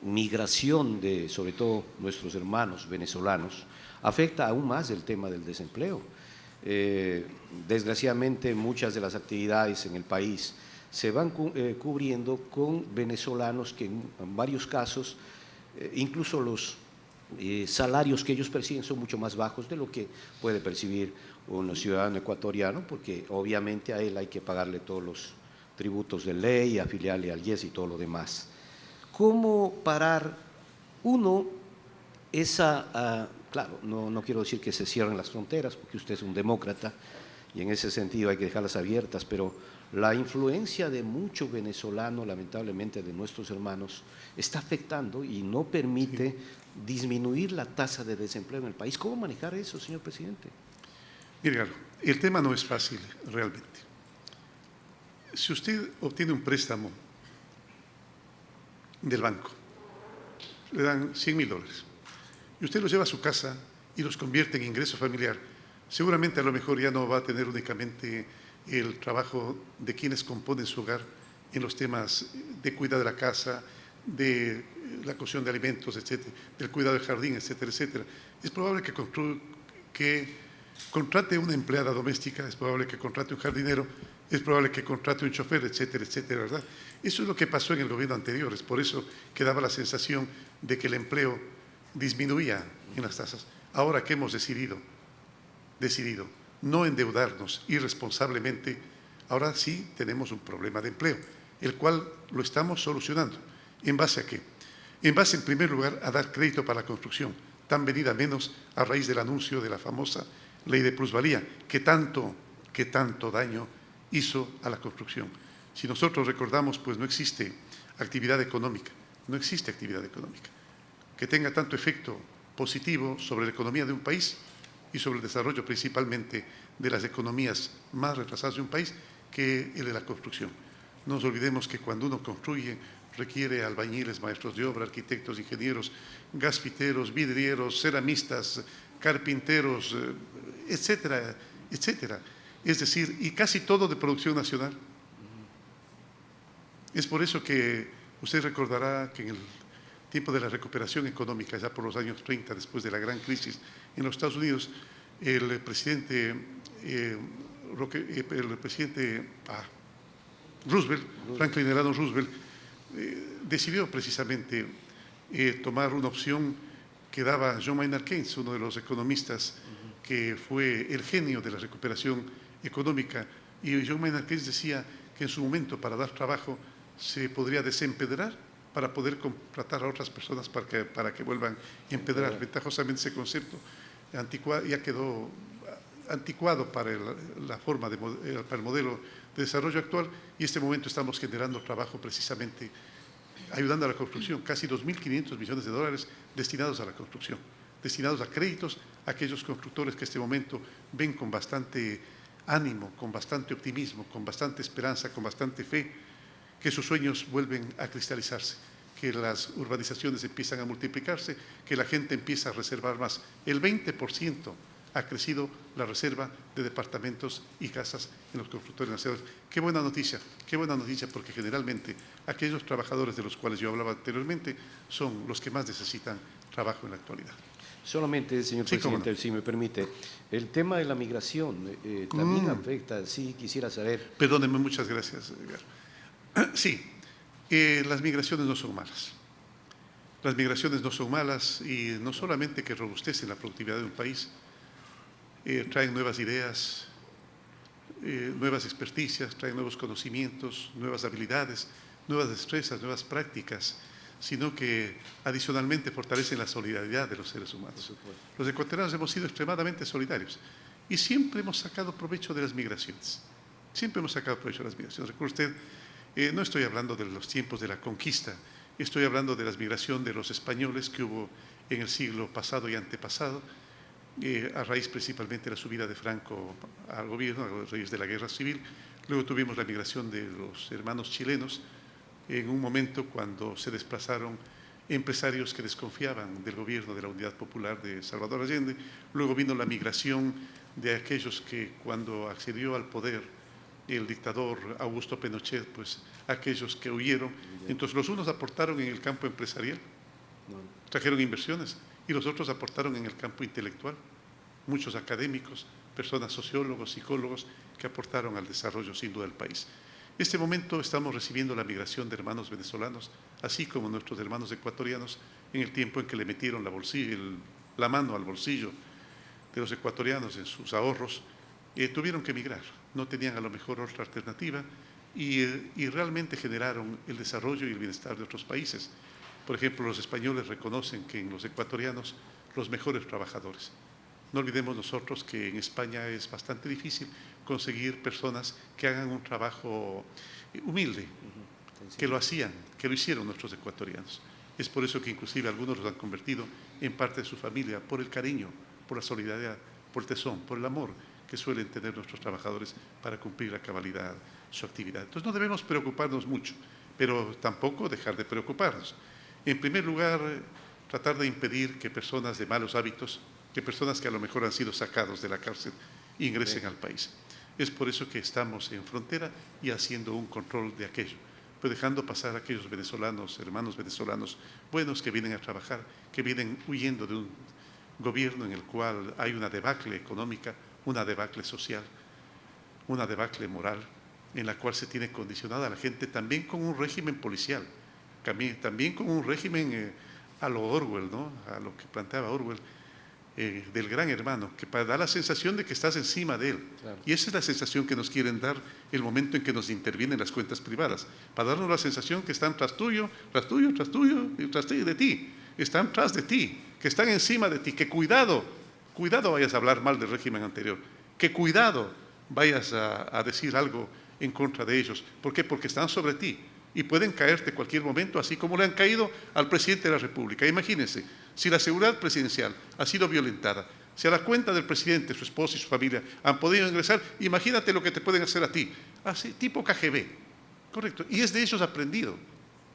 migración de, sobre todo, nuestros hermanos venezolanos afecta aún más el tema del desempleo. Desgraciadamente, muchas de las actividades en el país se van cubriendo con venezolanos que en varios casos, incluso los salarios que ellos perciben son mucho más bajos de lo que puede percibir un ciudadano ecuatoriano, porque obviamente a él hay que pagarle todos los tributos de ley, afiliarle al IES y todo lo demás. ¿Cómo parar claro, no quiero decir que se cierren las fronteras, porque usted es un demócrata y en ese sentido hay que dejarlas abiertas, pero la influencia de muchos venezolanos, lamentablemente de nuestros hermanos, está afectando y no permite disminuir la tasa de desempleo en el país. ¿Cómo manejar eso, señor presidente? Mire, Galo, el tema no es fácil realmente. Si usted obtiene un préstamo del banco, le dan $100.000 y usted los lleva a su casa y los convierte en ingreso familiar, seguramente a lo mejor ya no va a tener únicamente el trabajo de quienes componen su hogar en los temas de cuidado de la casa, de la cocción de alimentos, etcétera, del cuidado del jardín, etcétera, etcétera. Es probable que contrate una empleada doméstica, es probable que contrate un jardinero, es probable que contrate un chofer, etcétera, etcétera, ¿verdad? Eso es lo que pasó en el gobierno anterior, es por eso que daba la sensación de que el empleo disminuía en las tasas. Ahora que hemos decidido no endeudarnos irresponsablemente, ahora sí tenemos un problema de empleo, el cual lo estamos solucionando. ¿En base a qué? En base, en primer lugar, a dar crédito para la construcción, tan venida menos a raíz del anuncio de la famosa ley de plusvalía, que tanto daño hizo a la construcción. Si nosotros recordamos, pues no existe actividad económica que tenga tanto efecto positivo sobre la economía de un país y sobre el desarrollo principalmente de las economías más retrasadas de un país que el de la construcción. No nos olvidemos que cuando uno construye requiere albañiles, maestros de obra, arquitectos, ingenieros, gasfiteros, vidrieros, ceramistas, carpinteros, etcétera, etcétera. Es decir, y casi todo de producción nacional. Es por eso que usted recordará que en el tiempo de la recuperación económica, ya por los años 30, después de la gran crisis en los Estados Unidos, el presidente Roosevelt, Franklin Delano Roosevelt, decidió precisamente tomar una opción que daba John Maynard Keynes, uno de los economistas que fue el genio de la recuperación económica. Y John Maynard Keynes decía que en su momento, para dar trabajo, se podría desempedrar para poder contratar a otras personas para que vuelvan a empedrar. Ventajosamente ese concepto ya quedó anticuado para para el modelo de desarrollo actual, y en este momento estamos generando trabajo precisamente ayudando a la construcción, casi 2.500 millones de dólares destinados a la construcción, destinados a créditos a aquellos constructores que en este momento ven con bastante ánimo, con bastante optimismo, con bastante esperanza, con bastante fe, que sus sueños vuelven a cristalizarse, que las urbanizaciones empiezan a multiplicarse, que la gente empieza a reservar más. El 20% ha crecido la reserva de departamentos y casas en los constructores nacionales. Qué buena noticia, porque generalmente aquellos trabajadores de los cuales yo hablaba anteriormente son los que más necesitan trabajo en la actualidad. Solamente, señor presidente, si me permite, el tema de la migración también afecta, sí, quisiera saber. Perdóneme, muchas gracias, Edgar. Sí, las migraciones no son malas. Las migraciones no son malas y no solamente que robustecen la productividad de un país, traen nuevas ideas, nuevas experticias, traen nuevos conocimientos, nuevas habilidades, nuevas destrezas, nuevas prácticas, sino que adicionalmente fortalecen la solidaridad de los seres humanos. Los ecuatorianos hemos sido extremadamente solidarios y siempre hemos sacado provecho de las migraciones. Siempre hemos sacado provecho de las migraciones. Recuerde usted, no estoy hablando de los tiempos de la conquista, estoy hablando de la migración de los españoles que hubo en el siglo pasado y antepasado, a raíz principalmente de la subida de Franco al gobierno, a raíz de la guerra civil. Luego tuvimos la migración de los hermanos chilenos, en un momento cuando se desplazaron empresarios que desconfiaban del gobierno de la Unidad Popular de Salvador Allende. Luego vino la migración de aquellos que cuando accedió al poder el dictador Augusto Pinochet, pues aquellos que huyeron. Entonces los unos aportaron en el campo empresarial, trajeron inversiones, y los otros aportaron en el campo intelectual. Muchos académicos, personas, sociólogos, psicólogos, que aportaron al desarrollo sin duda del país. En este momento estamos recibiendo la migración de hermanos venezolanos, así como nuestros hermanos ecuatorianos, en el tiempo en que le metieron la mano al bolsillo de los ecuatorianos en sus ahorros, tuvieron que emigrar. No tenían a lo mejor otra alternativa y realmente generaron el desarrollo y el bienestar de otros países. Por ejemplo, los españoles reconocen que en los ecuatorianos los mejores trabajadores. No olvidemos nosotros que en España es bastante difícil conseguir personas que hagan un trabajo humilde, que lo hicieron nuestros ecuatorianos. Es por eso que inclusive algunos los han convertido en parte de su familia, por el cariño, por la solidaridad, por el tesón, por el amor que suelen tener nuestros trabajadores para cumplir a cabalidad su actividad. Entonces no debemos preocuparnos mucho, pero tampoco dejar de preocuparnos. En primer lugar, tratar de impedir que personas de malos hábitos, que personas que a lo mejor han sido sacados de la cárcel, ingresen al país. Es por eso que estamos en frontera y haciendo un control de aquello, pero dejando pasar a aquellos venezolanos, hermanos venezolanos buenos que vienen a trabajar, que vienen huyendo de un gobierno en el cual hay una debacle económica, una debacle social, una debacle moral, en la cual se tiene condicionada a la gente también con un régimen policial, también con un régimen a lo Orwell, ¿no? A lo que planteaba Orwell, del gran hermano, que da la sensación de que estás encima de él. Claro. Y esa es la sensación que nos quieren dar el momento en que nos intervienen las cuentas privadas, para darnos la sensación que están tras tuyo, y tras de ti, están tras de ti, que están encima de ti, que cuidado vayas a hablar mal del régimen anterior, que cuidado vayas a decir algo en contra de ellos. ¿Por qué? Porque están sobre ti y pueden caerte en cualquier momento, así como le han caído al presidente de la República. Imagínense, si la seguridad presidencial ha sido violentada, si a la cuenta del presidente, su esposa y su familia han podido ingresar, imagínate lo que te pueden hacer a ti. Así, tipo KGB, correcto. Y es de ellos aprendido,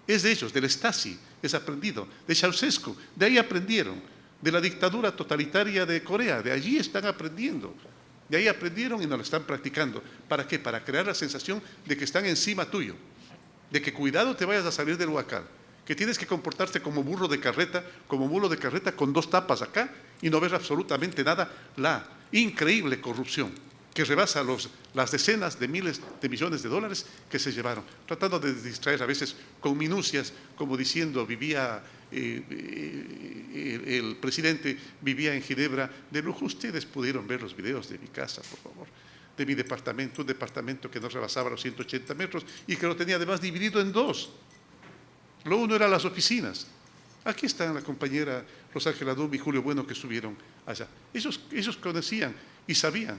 es de ellos, del Stasi, es aprendido, de Ceausescu, de ahí aprendieron, de la dictadura totalitaria de Corea, de allí están aprendiendo. De ahí aprendieron y nos lo están practicando. ¿Para qué? Para crear la sensación de que están encima tuyo, de que cuidado te vayas a salir del huacal, que tienes que comportarte como burro de carreta, como mulo de carreta con 2 tapas acá y no ver absolutamente nada, la increíble corrupción que rebasa las decenas de miles de millones de dólares que se llevaron, tratando de distraer a veces con minucias, como diciendo vivía el presidente vivía en Ginebra de lujo. Ustedes pudieron ver los videos de mi casa, por favor, de mi departamento, un departamento que no rebasaba los 180 metros y que lo tenía además dividido en 2. Lo uno eran las oficinas. Aquí están la compañera Rosángela Dum y Julio Bueno que subieron allá. Ellos conocían y sabían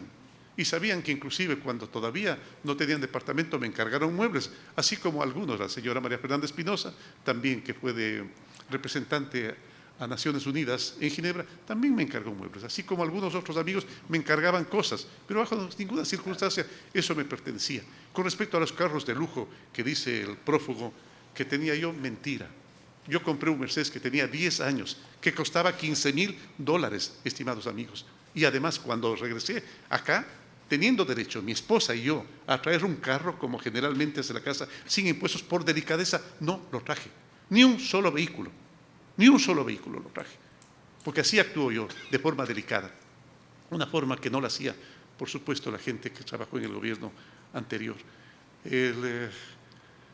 que inclusive cuando todavía no tenían departamento me encargaron muebles, así como algunos, la señora María Fernanda Espinosa, también que fue representante a Naciones Unidas en Ginebra, también me encargó muebles, así como algunos otros amigos me encargaban cosas, pero bajo ninguna circunstancia eso me pertenecía. Con respecto a los carros de lujo que dice el prófugo que tenía yo, mentira. Yo compré un Mercedes que tenía 10 años, que costaba $15,000, estimados amigos. Y además, cuando regresé acá, teniendo derecho, mi esposa y yo, a traer un carro, como generalmente es de la casa, sin impuestos, por delicadeza, no lo traje. Ni un solo vehículo lo traje. Porque así actúo yo, de forma delicada. Una forma que no la hacía, por supuesto, la gente que trabajó en el gobierno anterior.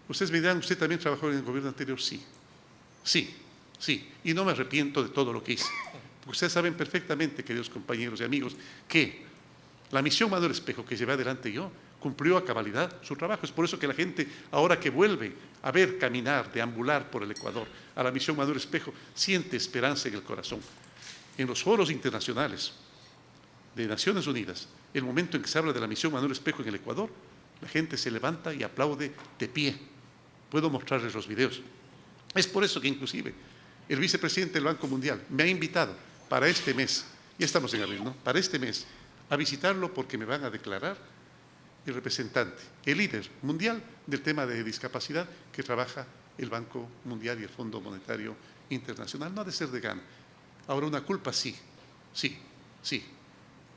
Ustedes me dirán, ¿usted también trabajó en el gobierno anterior? Sí. Y no me arrepiento de todo lo que hice. Porque ustedes saben perfectamente, queridos compañeros y amigos, que la misión Manuel Espejo que llevé adelante yo cumplió a cabalidad su trabajo. Es por eso que la gente, ahora que vuelve a ver caminar, deambular por el Ecuador, a la misión Manuel Espejo, siente esperanza en el corazón. En los foros internacionales de Naciones Unidas, el momento en que se habla de la misión Manuel Espejo en el Ecuador, la gente se levanta y aplaude de pie. Puedo mostrarles los videos. Es por eso que inclusive el vicepresidente del Banco Mundial me ha invitado para este mes, ya estamos en abril, ¿no? Para este mes, a visitarlo porque me van a declarar el representante, el líder mundial del tema de discapacidad que trabaja el Banco Mundial y el Fondo Monetario Internacional. No ha de ser de gana. Ahora, una culpa sí.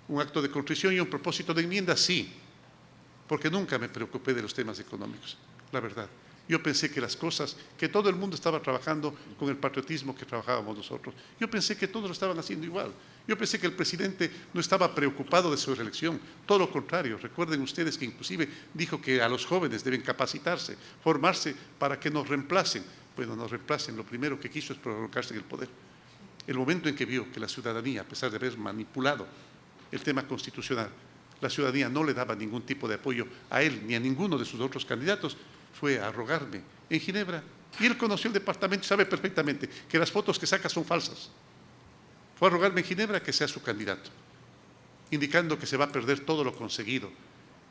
Un acto de contrición y un propósito de enmienda sí, porque nunca me preocupé de los temas económicos, la verdad. Yo pensé que las cosas, que todo el mundo estaba trabajando con el patriotismo que trabajábamos nosotros. Yo pensé que todos lo estaban haciendo igual. Yo pensé que el presidente no estaba preocupado de su reelección. Todo lo contrario. Recuerden ustedes que inclusive dijo que a los jóvenes deben capacitarse, formarse para que nos reemplacen. Bueno, nos reemplacen. Lo primero que quiso es prolongarse en el poder. El momento en que vio que la ciudadanía, a pesar de haber manipulado el tema constitucional, la ciudadanía no le daba ningún tipo de apoyo a él ni a ninguno de sus otros candidatos, fue a rogarme en Ginebra y él conoció el departamento y sabe perfectamente que las fotos que saca son falsas. Fue a rogarme en Ginebra que sea su candidato, indicando que se va a perder todo lo conseguido.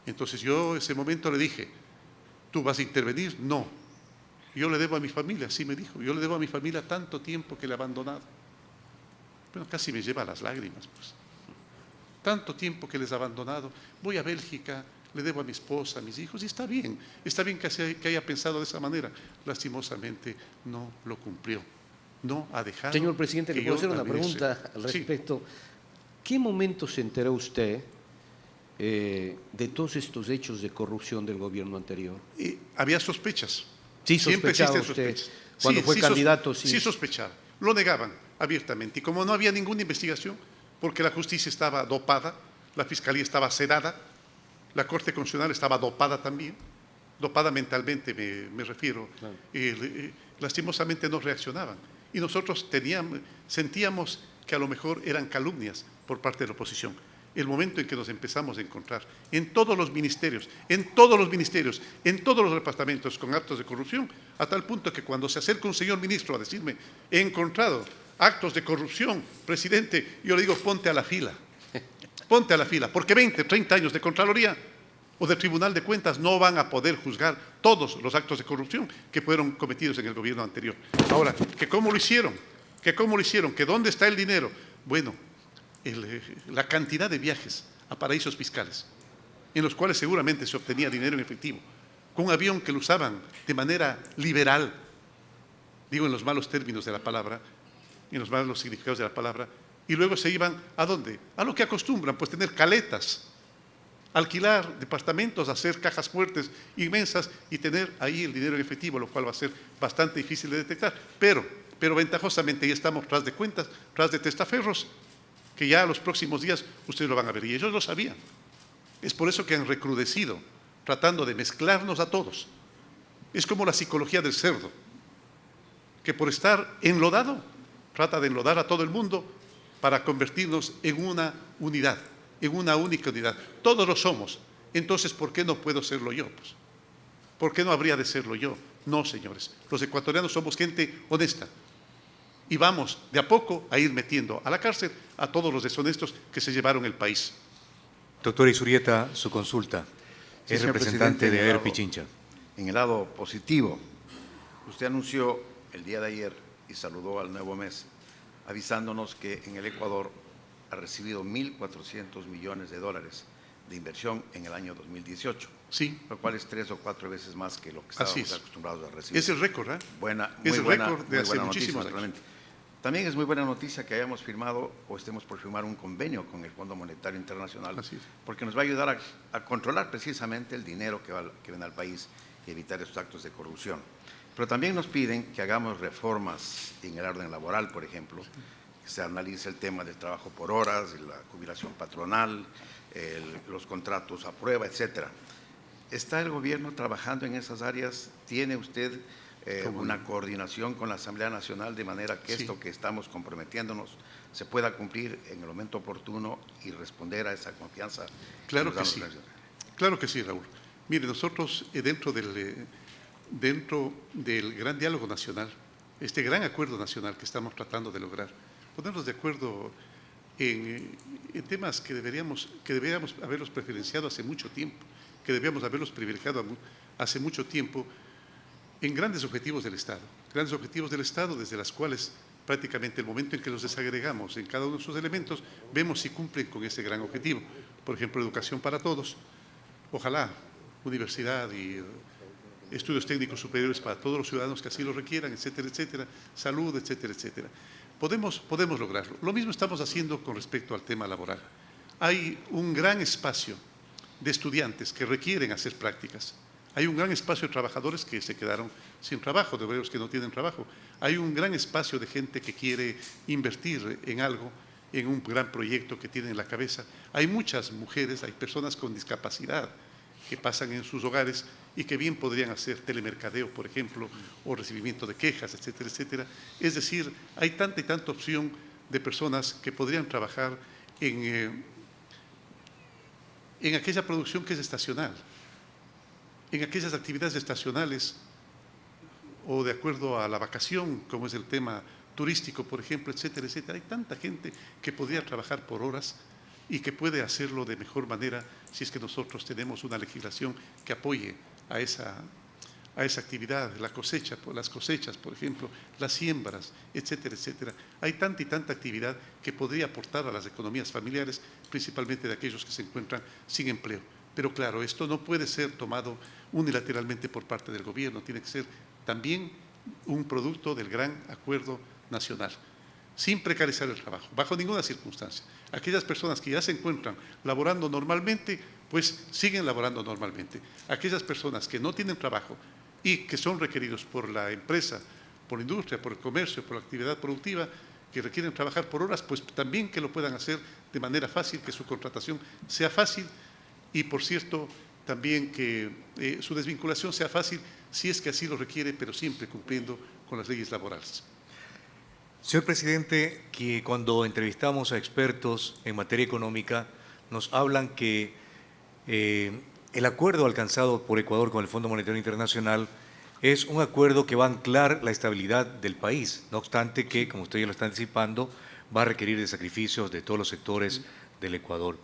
Entonces yo en ese momento le dije, ¿tú vas a intervenir? No. Yo le debo a mi familia, así me dijo, yo le debo a mi familia tanto tiempo que le he abandonado. Bueno, casi me lleva a las lágrimas, pues. Tanto tiempo que les he abandonado, voy a Bélgica, le debo a mi esposa, a mis hijos, y está bien que haya pensado de esa manera. Lastimosamente no lo cumplió, no ha dejado. Señor presidente, le puedo hacer una administre. pregunta al Sí. respecto. ¿Qué momento se enteró usted de todos estos hechos de corrupción del gobierno anterior? Había sospechas. Sí, Siempre sospechaba existen usted. sospechas. Cuando fue candidato, sí sospechaba. Lo negaban abiertamente. Y como no había ninguna investigación, porque la justicia estaba dopada, la fiscalía estaba sedada, la Corte Constitucional estaba dopada también, dopada mentalmente me refiero, Claro. Lastimosamente no reaccionaban. Y nosotros sentíamos que a lo mejor eran calumnias por parte de la oposición. El momento en que nos empezamos a encontrar en todos los ministerios, en todos los departamentos con actos de corrupción, a tal punto que cuando se acerca un señor ministro a decirme, he encontrado actos de corrupción, presidente, yo le digo, ponte a la fila, porque 20, 30 años de Contraloría o de Tribunal de Cuentas no van a poder juzgar todos los actos de corrupción que fueron cometidos en el gobierno anterior. Ahora, ¿que cómo lo hicieron? ¿Que dónde está el dinero? Bueno, la cantidad de viajes a paraísos fiscales, en los cuales seguramente se obtenía dinero en efectivo, con un avión que lo usaban de manera liberal, digo en los malos términos de la palabra, en los malos significados de la palabra, y luego se iban, ¿a dónde? A lo que acostumbran, pues tener caletas alquilar departamentos, hacer cajas fuertes inmensas y tener ahí el dinero en efectivo, lo cual va a ser bastante difícil de detectar. Pero ventajosamente ya estamos tras de cuentas, tras de testaferros, que ya los próximos días ustedes lo van a ver. Y ellos lo sabían. Es por eso que han recrudecido, tratando de mezclarnos a todos. Es como la psicología del cerdo, que por estar enlodado, trata de enlodar a todo el mundo para convertirnos en una unidad, en una única unidad. Todos lo somos. Entonces, ¿por qué no puedo serlo yo? Pues, ¿por qué no habría de serlo yo? No, señores. Los ecuatorianos somos gente honesta. Y vamos de a poco a ir metiendo a la cárcel a todos los deshonestos que se llevaron el país. Doctor Izurieta, su consulta. Sí, Es señor representante presidente, de AER Pichincha. En el lado positivo, usted anunció el día de ayer y saludó al nuevo mes, avisándonos que en el Ecuador ha recibido 1.400 millones de dólares de inversión en el año 2018. Sí. Lo cual es 3 o 4 veces más que lo que Así estábamos es. acostumbrados a recibir. Es el récord, ¿eh? Es el récord de hace muchísimos años. realmente. También es muy buena noticia que hayamos firmado o estemos por firmar un convenio con el Fondo Monetario Internacional, Así es. porque nos va a ayudar a controlar precisamente el dinero que viene al país y evitar estos actos de corrupción. Pero también nos piden que hagamos reformas en el orden laboral, por ejemplo, que se analice el tema del trabajo por horas, la jubilación patronal, los contratos a prueba, etcétera. ¿Está el gobierno trabajando en esas áreas? ¿Tiene usted una coordinación con la Asamblea Nacional de manera que Sí. esto que estamos comprometiéndonos se pueda cumplir en el momento oportuno y responder a esa confianza? Claro nos dan que los sí. grandes? Claro que sí, Raúl. Mire, nosotros dentro del gran diálogo nacional, este gran acuerdo nacional que estamos tratando de lograr, ponernos de acuerdo en temas que deberíamos haberlos preferenciado hace mucho tiempo, que debíamos haberlos privilegiado hace mucho tiempo, en grandes objetivos del Estado, desde las cuales prácticamente el momento en que los desagregamos en cada uno de sus elementos, vemos si cumplen con ese gran objetivo. Por ejemplo, educación para todos, ojalá universidad y estudios técnicos superiores para todos los ciudadanos que así lo requieran, etcétera, etcétera, salud, etcétera, etcétera. Podemos lograrlo. Lo mismo estamos haciendo con respecto al tema laboral. Hay un gran espacio de estudiantes que requieren hacer prácticas. Hay un gran espacio de trabajadores que se quedaron sin trabajo, de obreros que no tienen trabajo. Hay un gran espacio de gente que quiere invertir en algo, en un gran proyecto que tienen en la cabeza. Hay muchas mujeres, hay personas con discapacidad que pasan en sus hogares y que bien podrían hacer telemercadeo, por ejemplo, o recibimiento de quejas, etcétera, etcétera. Es decir, hay tanta y tanta opción de personas que podrían trabajar en aquella producción que es estacional, en aquellas actividades estacionales o de acuerdo a la vacación, como es el tema turístico, por ejemplo, etcétera, etcétera. Hay tanta gente que podría trabajar por horas y que puede hacerlo de mejor manera si es que nosotros tenemos una legislación que apoye a esa actividad, las cosechas, por ejemplo, las siembras, etcétera, etcétera. Hay tanta y tanta actividad que podría aportar a las economías familiares, principalmente de aquellos que se encuentran sin empleo. Pero claro, esto no puede ser tomado unilateralmente por parte del gobierno, tiene que ser también un producto del gran acuerdo nacional, sin precarizar el trabajo, bajo ninguna circunstancia. Aquellas personas que ya se encuentran laborando normalmente, pues siguen laborando normalmente. Aquellas personas que no tienen trabajo y que son requeridos por la empresa, por la industria, por el comercio, por la actividad productiva, que requieren trabajar por horas, pues también que lo puedan hacer de manera fácil, que su contratación sea fácil y, por cierto, también que su desvinculación sea fácil si es que así lo requiere, pero siempre cumpliendo con las leyes laborales. Señor presidente, que cuando entrevistamos a expertos en materia económica, nos hablan que el acuerdo alcanzado por Ecuador con el Fondo Monetario Internacional es un acuerdo que va a anclar la estabilidad del país, no obstante que, como usted ya lo está anticipando, va a requerir de sacrificios de todos los sectores del Ecuador.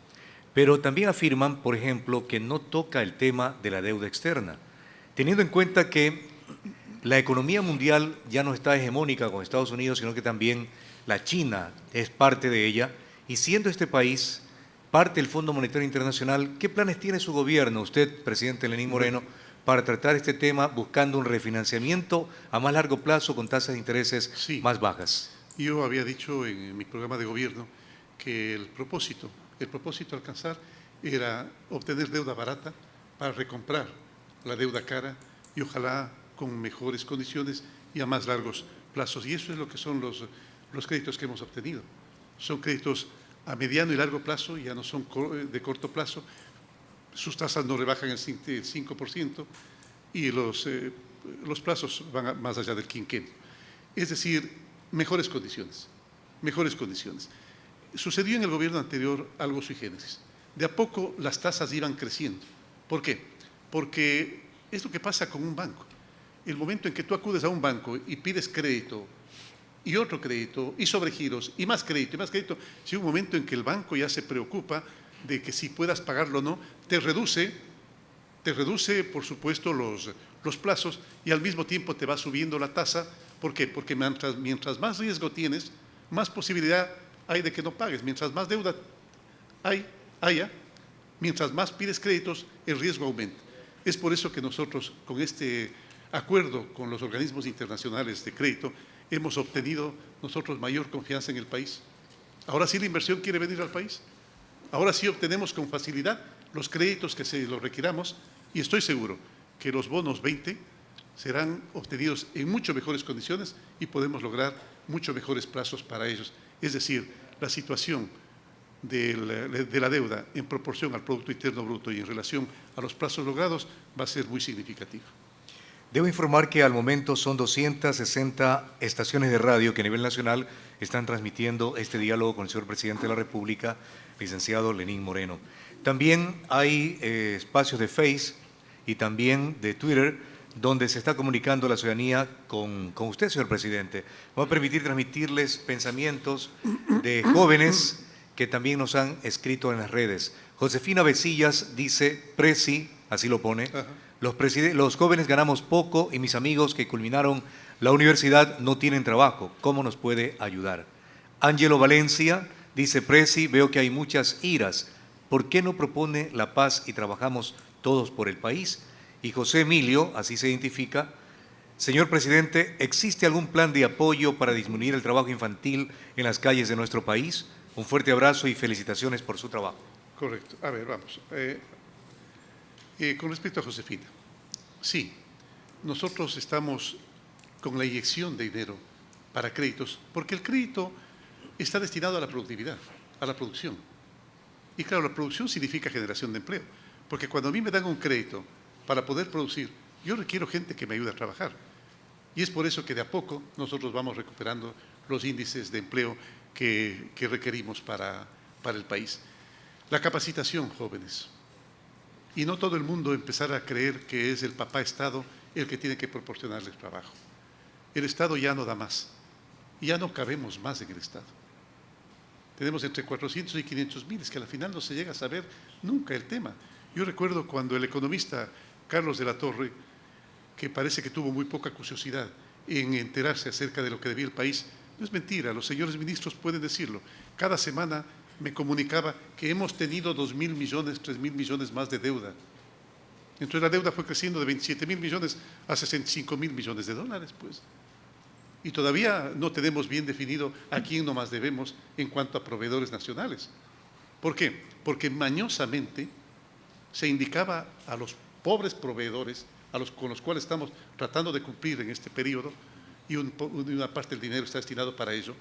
Pero también afirman, por ejemplo, que no toca el tema de la deuda externa, teniendo en cuenta que la economía mundial ya no está hegemónica con Estados Unidos, sino que también la China es parte de ella, y siendo este país parte del Fondo Monetario Internacional, ¿qué planes tiene su gobierno, usted, presidente Lenín Moreno, para tratar este tema buscando un refinanciamiento a más largo plazo con tasas de intereses más bajas? Yo había dicho en mi programa de gobierno que el propósito a alcanzar era obtener deuda barata para recomprar la deuda cara y ojalá con mejores condiciones y a más largos plazos. Y eso es lo que son los créditos que hemos obtenido. Son créditos a mediano y largo plazo, ya no son de corto plazo. Sus tasas no rebajan el 5% y los plazos van más allá del quinquenio. Es decir, mejores condiciones, mejores condiciones. Sucedió en el gobierno anterior algo sui generis. De a poco las tasas iban creciendo. ¿Por qué? Porque es lo que pasa con un banco. El momento en que tú acudes a un banco y pides crédito y otro crédito y sobregiros y más crédito, si hay un momento en que el banco ya se preocupa de que si puedas pagarlo o no, te reduce por supuesto los plazos y al mismo tiempo te va subiendo la tasa. ¿Por qué? Porque mientras más riesgo tienes, más posibilidad hay de que no pagues. Mientras más deuda haya, mientras más pides créditos, el riesgo aumenta. Es por eso que nosotros, con este acuerdo con los organismos internacionales de crédito, hemos obtenido nosotros mayor confianza en el país. Ahora sí la inversión quiere venir al país. Ahora sí obtenemos con facilidad los créditos que se los requiramos y estoy seguro que los bonos 20 serán obtenidos en mucho mejores condiciones y podemos lograr mucho mejores plazos para ellos. Es decir, la situación de la deuda en proporción al Producto Interno Bruto y en relación a los plazos logrados va a ser muy significativa. Debo informar que al momento son 260 estaciones de radio que a nivel nacional están transmitiendo este diálogo con el señor Presidente de la República, licenciado Lenín Moreno. También hay espacios de Face y también de Twitter donde se está comunicando la ciudadanía con usted, señor Presidente. Vamos a permitir transmitirles pensamientos de jóvenes que también nos han escrito en las redes. Josefina Besillas dice, Presi, así lo pone, los jóvenes ganamos poco y mis amigos que culminaron la universidad no tienen trabajo. ¿Cómo nos puede ayudar? Ángelo Valencia dice, Presi, veo que hay muchas iras. ¿Por qué no propone la paz y trabajamos todos por el país? Y José Emilio, así se identifica, señor Presidente, ¿existe algún plan de apoyo para disminuir el trabajo infantil en las calles de nuestro país? Un fuerte abrazo y felicitaciones por su trabajo. Correcto. A ver, vamos. Con respecto a Josefina, sí, nosotros estamos con la inyección de dinero para créditos, porque el crédito está destinado a la productividad, a la producción. Y claro, la producción significa generación de empleo, porque cuando a mí me dan un crédito para poder producir, yo requiero gente que me ayude a trabajar. Y es por eso que de a poco nosotros vamos recuperando los índices de empleo que requerimos para el país. La capacitación, jóvenes. Y no todo el mundo empezar a creer que es el papá Estado el que tiene que proporcionarles trabajo. El Estado ya no da más. Ya no cabemos más en el Estado. Tenemos entre 400 y 500 mil, es que al final no se llega a saber nunca el tema. Yo recuerdo cuando el economista Carlos de la Torre, que parece que tuvo muy poca curiosidad en enterarse acerca de lo que debía el país, no es mentira, los señores ministros pueden decirlo. Cada semana me comunicaba que hemos tenido 2.000 millones, 3.000 millones más de deuda. Entonces la deuda fue creciendo de 27.000 millones a 65.000 millones de dólares, pues. Y todavía no tenemos bien definido a quién nomás debemos en cuanto a proveedores nacionales. ¿Por qué? Porque mañosamente se indicaba a los pobres proveedores con los cuales estamos tratando de cumplir en este periodo, y una parte del dinero está destinado para ello,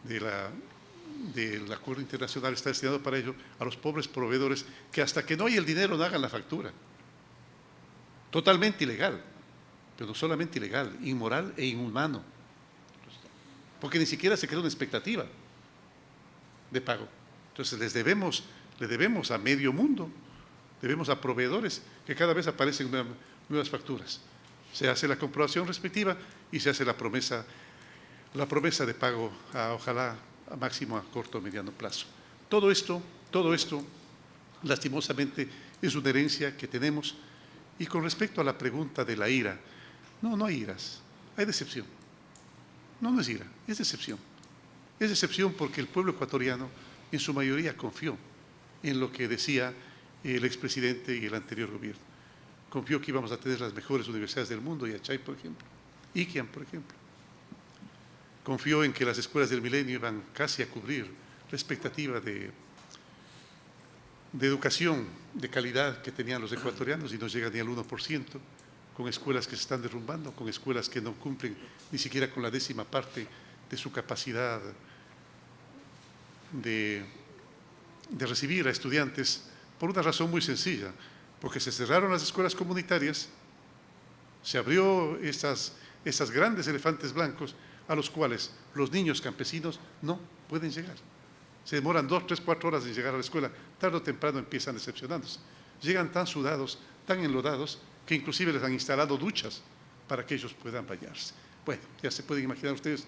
del acuerdo internacional está destinado para ello, a los pobres proveedores que hasta que no hay el dinero no hagan la factura. Totalmente ilegal, pero no solamente ilegal, inmoral e inhumano, porque ni siquiera se crea una expectativa de pago. Entonces le debemos a medio mundo, debemos a proveedores que cada vez aparecen nuevas facturas. Se hace la comprobación respectiva y se hace la promesa de pago, ojalá a máximo a corto o mediano plazo. Todo esto, lastimosamente, es una herencia que tenemos. Y con respecto a la pregunta de la ira, no hay iras, hay decepción. No es ira, es decepción. Es decepción porque el pueblo ecuatoriano en su mayoría confió en lo que decía el expresidente y el anterior gobierno. Confió que íbamos a tener las mejores universidades del mundo, Yachay, por ejemplo, Iquiam, por ejemplo. Confió en que las escuelas del milenio iban casi a cubrir la expectativa de de educación de calidad que tenían los ecuatorianos y no llega ni al 1%, con escuelas que se están derrumbando, con escuelas que no cumplen ni siquiera con la 10ª parte de su capacidad de recibir a estudiantes, por una razón muy sencilla, porque se cerraron las escuelas comunitarias, se abrió esas grandes elefantes blancos a los cuales los niños campesinos no pueden llegar. Se demoran 2, 3, 4 horas en llegar a la escuela, tarde o temprano empiezan decepcionándose. Llegan tan sudados, tan enlodados, que inclusive les han instalado duchas para que ellos puedan bañarse. Bueno, ya se pueden imaginar ustedes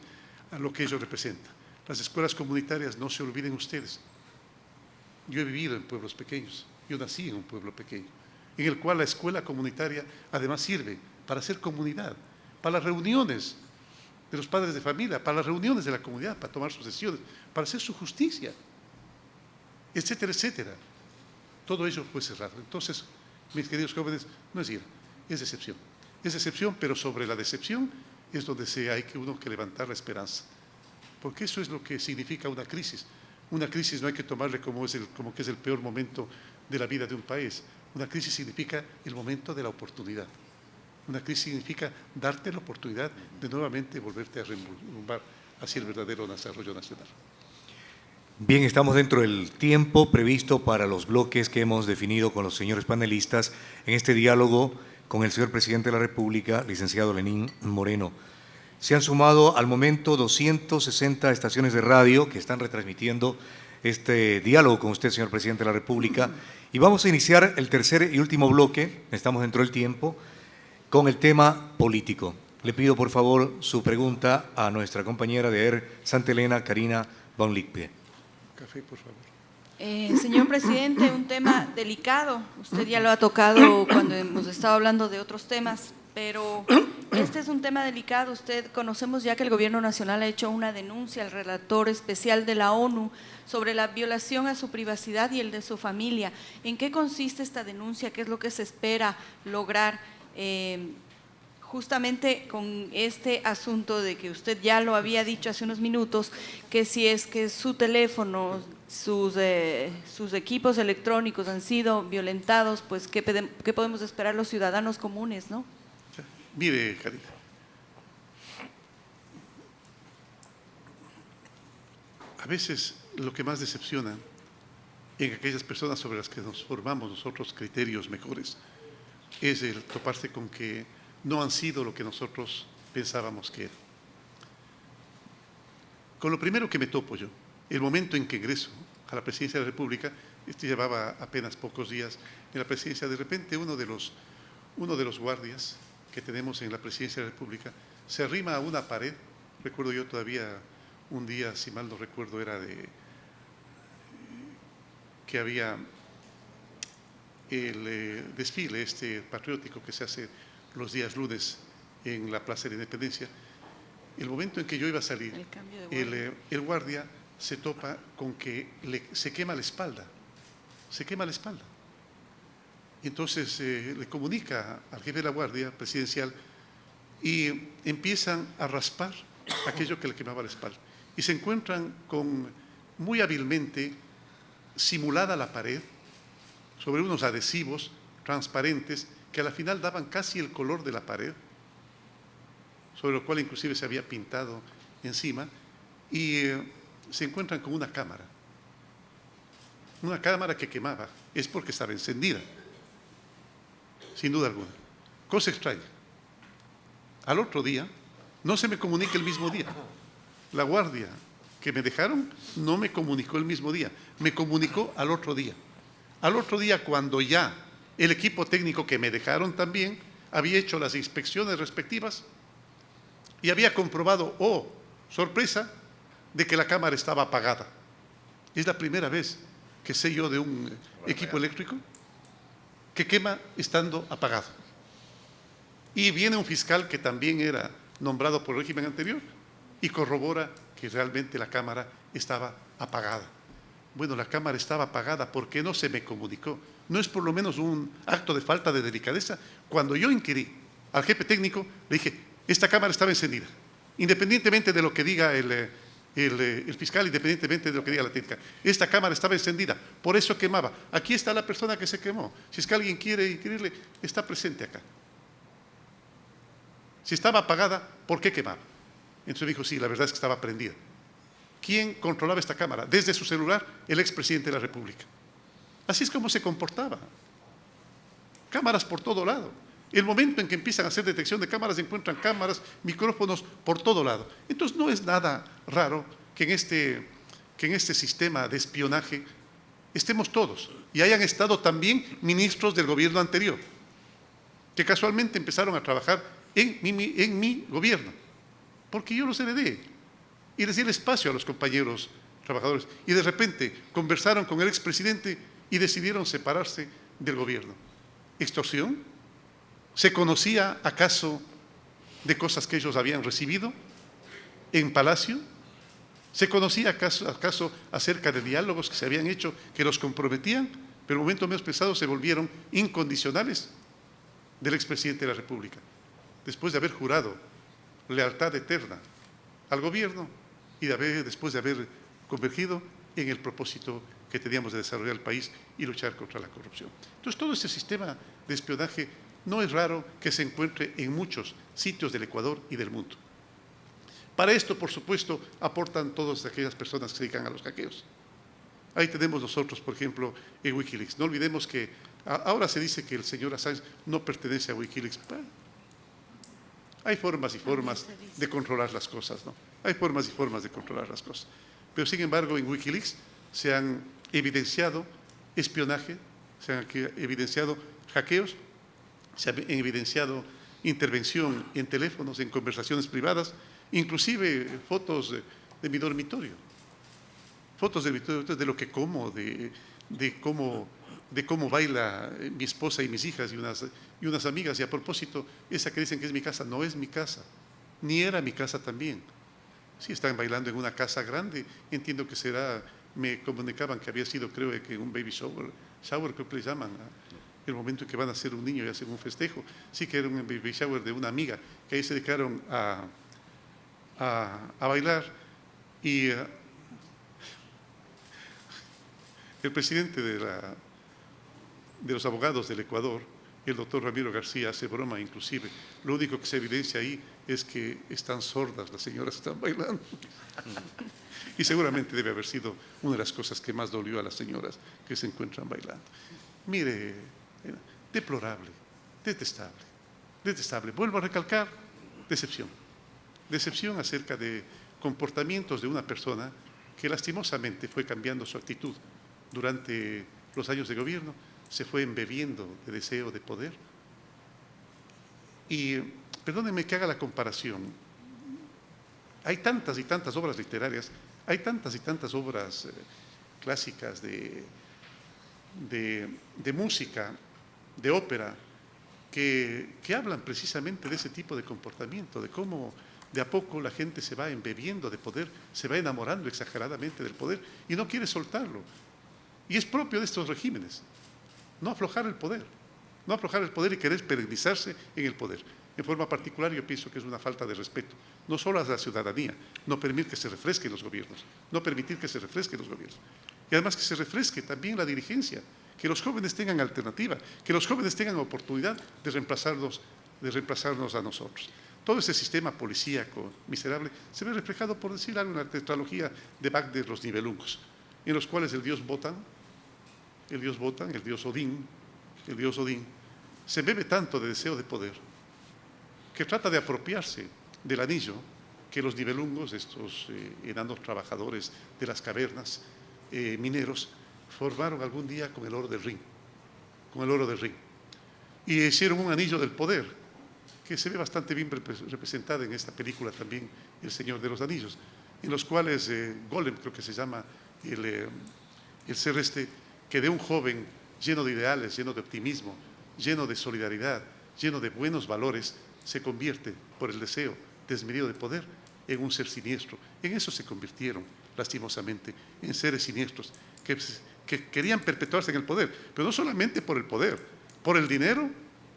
a lo que ello representa. Las escuelas comunitarias, no se olviden ustedes. Yo he vivido en pueblos pequeños, yo nací en un pueblo pequeño, en el cual la escuela comunitaria además sirve para hacer comunidad, para las reuniones de los padres de familia, para las reuniones de la comunidad, para tomar sus decisiones, para hacer su justicia, etcétera, etcétera. Todo ello fue cerrado. Entonces, mis queridos jóvenes, no es ira, es decepción. Es decepción, pero sobre la decepción es donde hay que levantar la esperanza. Porque eso es lo que significa una crisis. Una crisis no hay que tomarle como que es el peor momento de la vida de un país. Una crisis significa el momento de la oportunidad. Una crisis significa darte la oportunidad de nuevamente volverte a rumbar hacia el verdadero desarrollo nacional. Bien, estamos dentro del tiempo previsto para los bloques que hemos definido con los señores panelistas en este diálogo con el señor Presidente de la República, licenciado Lenín Moreno. Se han sumado al momento 260 estaciones de radio que están retransmitiendo este diálogo con usted, señor Presidente de la República, y vamos a iniciar el tercer y último bloque, estamos dentro del tiempo, con el tema político. Le pido por favor su pregunta a nuestra compañera de Air Santa Elena, Karina Van Lippe. Café, por favor. Señor presidente, un tema delicado. Usted ya lo ha tocado cuando hemos estado hablando de otros temas, pero este es un tema delicado. Conocemos ya que el Gobierno Nacional ha hecho una denuncia al relator especial de la ONU sobre la violación a su privacidad y el de su familia. ¿En qué consiste esta denuncia? ¿Qué es lo que se espera lograr? Justamente con este asunto de que usted ya lo había dicho hace unos minutos, que si es que su teléfono, sus equipos electrónicos han sido violentados, pues ¿qué podemos esperar los ciudadanos comunes, no? Mire, Karina, a veces lo que más decepciona en aquellas personas sobre las que nos formamos nosotros criterios mejores es el toparse con que no han sido lo que nosotros pensábamos que eran. Con lo primero que me topo yo, el momento en que ingreso a la presidencia de la República, llevaba apenas pocos días en la presidencia, de repente uno de los guardias que tenemos en la presidencia de la República se arrima a una pared. Recuerdo yo todavía un día, si mal no recuerdo, era que había el desfile patriótico que se hace los días lunes en la Plaza de la Independencia. El momento en que yo iba a salir, el guardia se topa con que se quema la espalda. Y entonces le comunica al jefe de la guardia presidencial y empiezan a raspar aquello que le quemaba la espalda. Y se encuentran con, muy hábilmente, simulada la pared, sobre unos adhesivos transparentes que a la final daban casi el color de la pared, sobre lo cual inclusive se había pintado encima, y se encuentran con una cámara que quemaba. Es porque estaba encendida, sin duda alguna. Cosa extraña. Al otro día, no se me comunica el mismo día. La guardia que me dejaron no me comunicó el mismo día, me comunicó al otro día. Al otro día, cuando ya el equipo técnico que me dejaron también había hecho las inspecciones respectivas y había comprobado, oh, sorpresa, de que la cámara estaba apagada. Es la primera vez que sé yo de un equipo eléctrico que quema estando apagado. Y viene un fiscal que también era nombrado por el régimen anterior y corrobora que realmente la cámara estaba apagada. Bueno, la cámara estaba apagada, ¿por qué no se me comunicó? ¿No es por lo menos un acto de falta de delicadeza? Cuando yo inquirí al jefe técnico, le dije, esta cámara estaba encendida, independientemente de lo que diga el el fiscal, independientemente de lo que diga la técnica. Esta cámara estaba encendida, por eso quemaba. Aquí está la persona que se quemó. Si es que alguien quiere inquirirle, está presente acá. Si estaba apagada, ¿por qué quemaba? Entonces dijo, sí, la verdad es que estaba prendida. ¿Quién controlaba esta cámara? Desde su celular, el expresidente de la República. Así es como se comportaba. Cámaras por todo lado. El momento en que empiezan a hacer detección de cámaras, encuentran cámaras, micrófonos por todo lado. Entonces no es nada raro que en este sistema de espionaje estemos todos y hayan estado también ministros del gobierno anterior, que casualmente empezaron a trabajar en mi gobierno, porque yo los heredé y les di el espacio a los compañeros trabajadores y de repente conversaron con el expresidente y decidieron separarse del gobierno. ¿Extorsión? ¿Se conocía acaso de cosas que ellos habían recibido en Palacio? ¿Se conocía acaso acerca de diálogos que se habían hecho que los comprometían? Pero en momentos menos pesados se volvieron incondicionales del expresidente de la República, después de haber jurado lealtad eterna al gobierno y después de haber convergido en el propósito que teníamos de desarrollar el país y luchar contra la corrupción. Entonces, todo este sistema de espionaje no es raro que se encuentre en muchos sitios del Ecuador y del mundo. Para esto, por supuesto, aportan todas aquellas personas que se dedican a los hackeos. Ahí tenemos nosotros, por ejemplo, en Wikileaks. No olvidemos que ahora se dice que el señor Assange no pertenece a Wikileaks. Bueno, hay formas y formas de controlar las cosas, ¿no? Hay formas y formas de controlar las cosas. Pero, sin embargo, en Wikileaks se han evidenciado espionaje, se han evidenciado hackeos, se ha evidenciado intervención en teléfonos, en conversaciones privadas, inclusive fotos de mi dormitorio, fotos de lo que como, de cómo baila mi esposa y mis hijas y unas amigas. Y a propósito, esa que dicen que es mi casa, no es mi casa, ni era mi casa también. Sí, están bailando en una casa grande, entiendo que será, me comunicaban que había sido, creo que un baby shower creo que le llaman, el momento en que van a ser un niño y hacen un festejo. Sí que era un baby shower de una amiga, que ahí se dedicaron a bailar. Y el presidente de los abogados del Ecuador, el doctor Ramiro García, hace broma inclusive. Lo único que se evidencia ahí es que están sordas las señoras que están bailando. Y seguramente debe haber sido una de las cosas que más dolió a las señoras que se encuentran bailando. Mire, deplorable, detestable, detestable. Vuelvo a recalcar, decepción. Decepción acerca de comportamientos de una persona que lastimosamente fue cambiando su actitud durante los años de gobierno, se fue embebiendo de deseo de poder. Y perdónenme que haga la comparación. Hay tantas y tantas obras literarias, hay tantas y tantas obras clásicas de música, de ópera, que hablan precisamente de ese tipo de comportamiento, de cómo de a poco la gente se va embebiendo de poder, se va enamorando exageradamente del poder y no quiere soltarlo. Y es propio de estos regímenes, no aflojar el poder, no aflojar el poder y querer perennizarse en el poder. En forma particular, yo pienso que es una falta de respeto, no solo a la ciudadanía, no permitir que se refresquen los gobiernos, no permitir que se refresquen los gobiernos. Y además que se refresque también la dirigencia, que los jóvenes tengan alternativa, que los jóvenes tengan oportunidad de reemplazarnos a nosotros. Todo ese sistema policíaco miserable se ve reflejado, por decir algo, en la tetralogía de Wagner, Los Nibelungos, en los cuales el dios Wotan, el dios Odín, se bebe tanto de deseo de poder que trata de apropiarse del anillo que los Nibelungos, estos enanos trabajadores de las cavernas, mineros, formaron algún día con el oro del Rin, y hicieron un anillo del poder que se ve bastante bien representada en esta película también, El Señor de los Anillos, en los cuales Golem, creo que se llama el ser que de un joven lleno de ideales, lleno de optimismo, lleno de solidaridad, lleno de buenos valores, se convierte por el deseo desmedido de poder en un ser siniestro. En eso se convirtieron, lastimosamente, en seres siniestros que querían perpetuarse en el poder, pero no solamente por el poder, por el dinero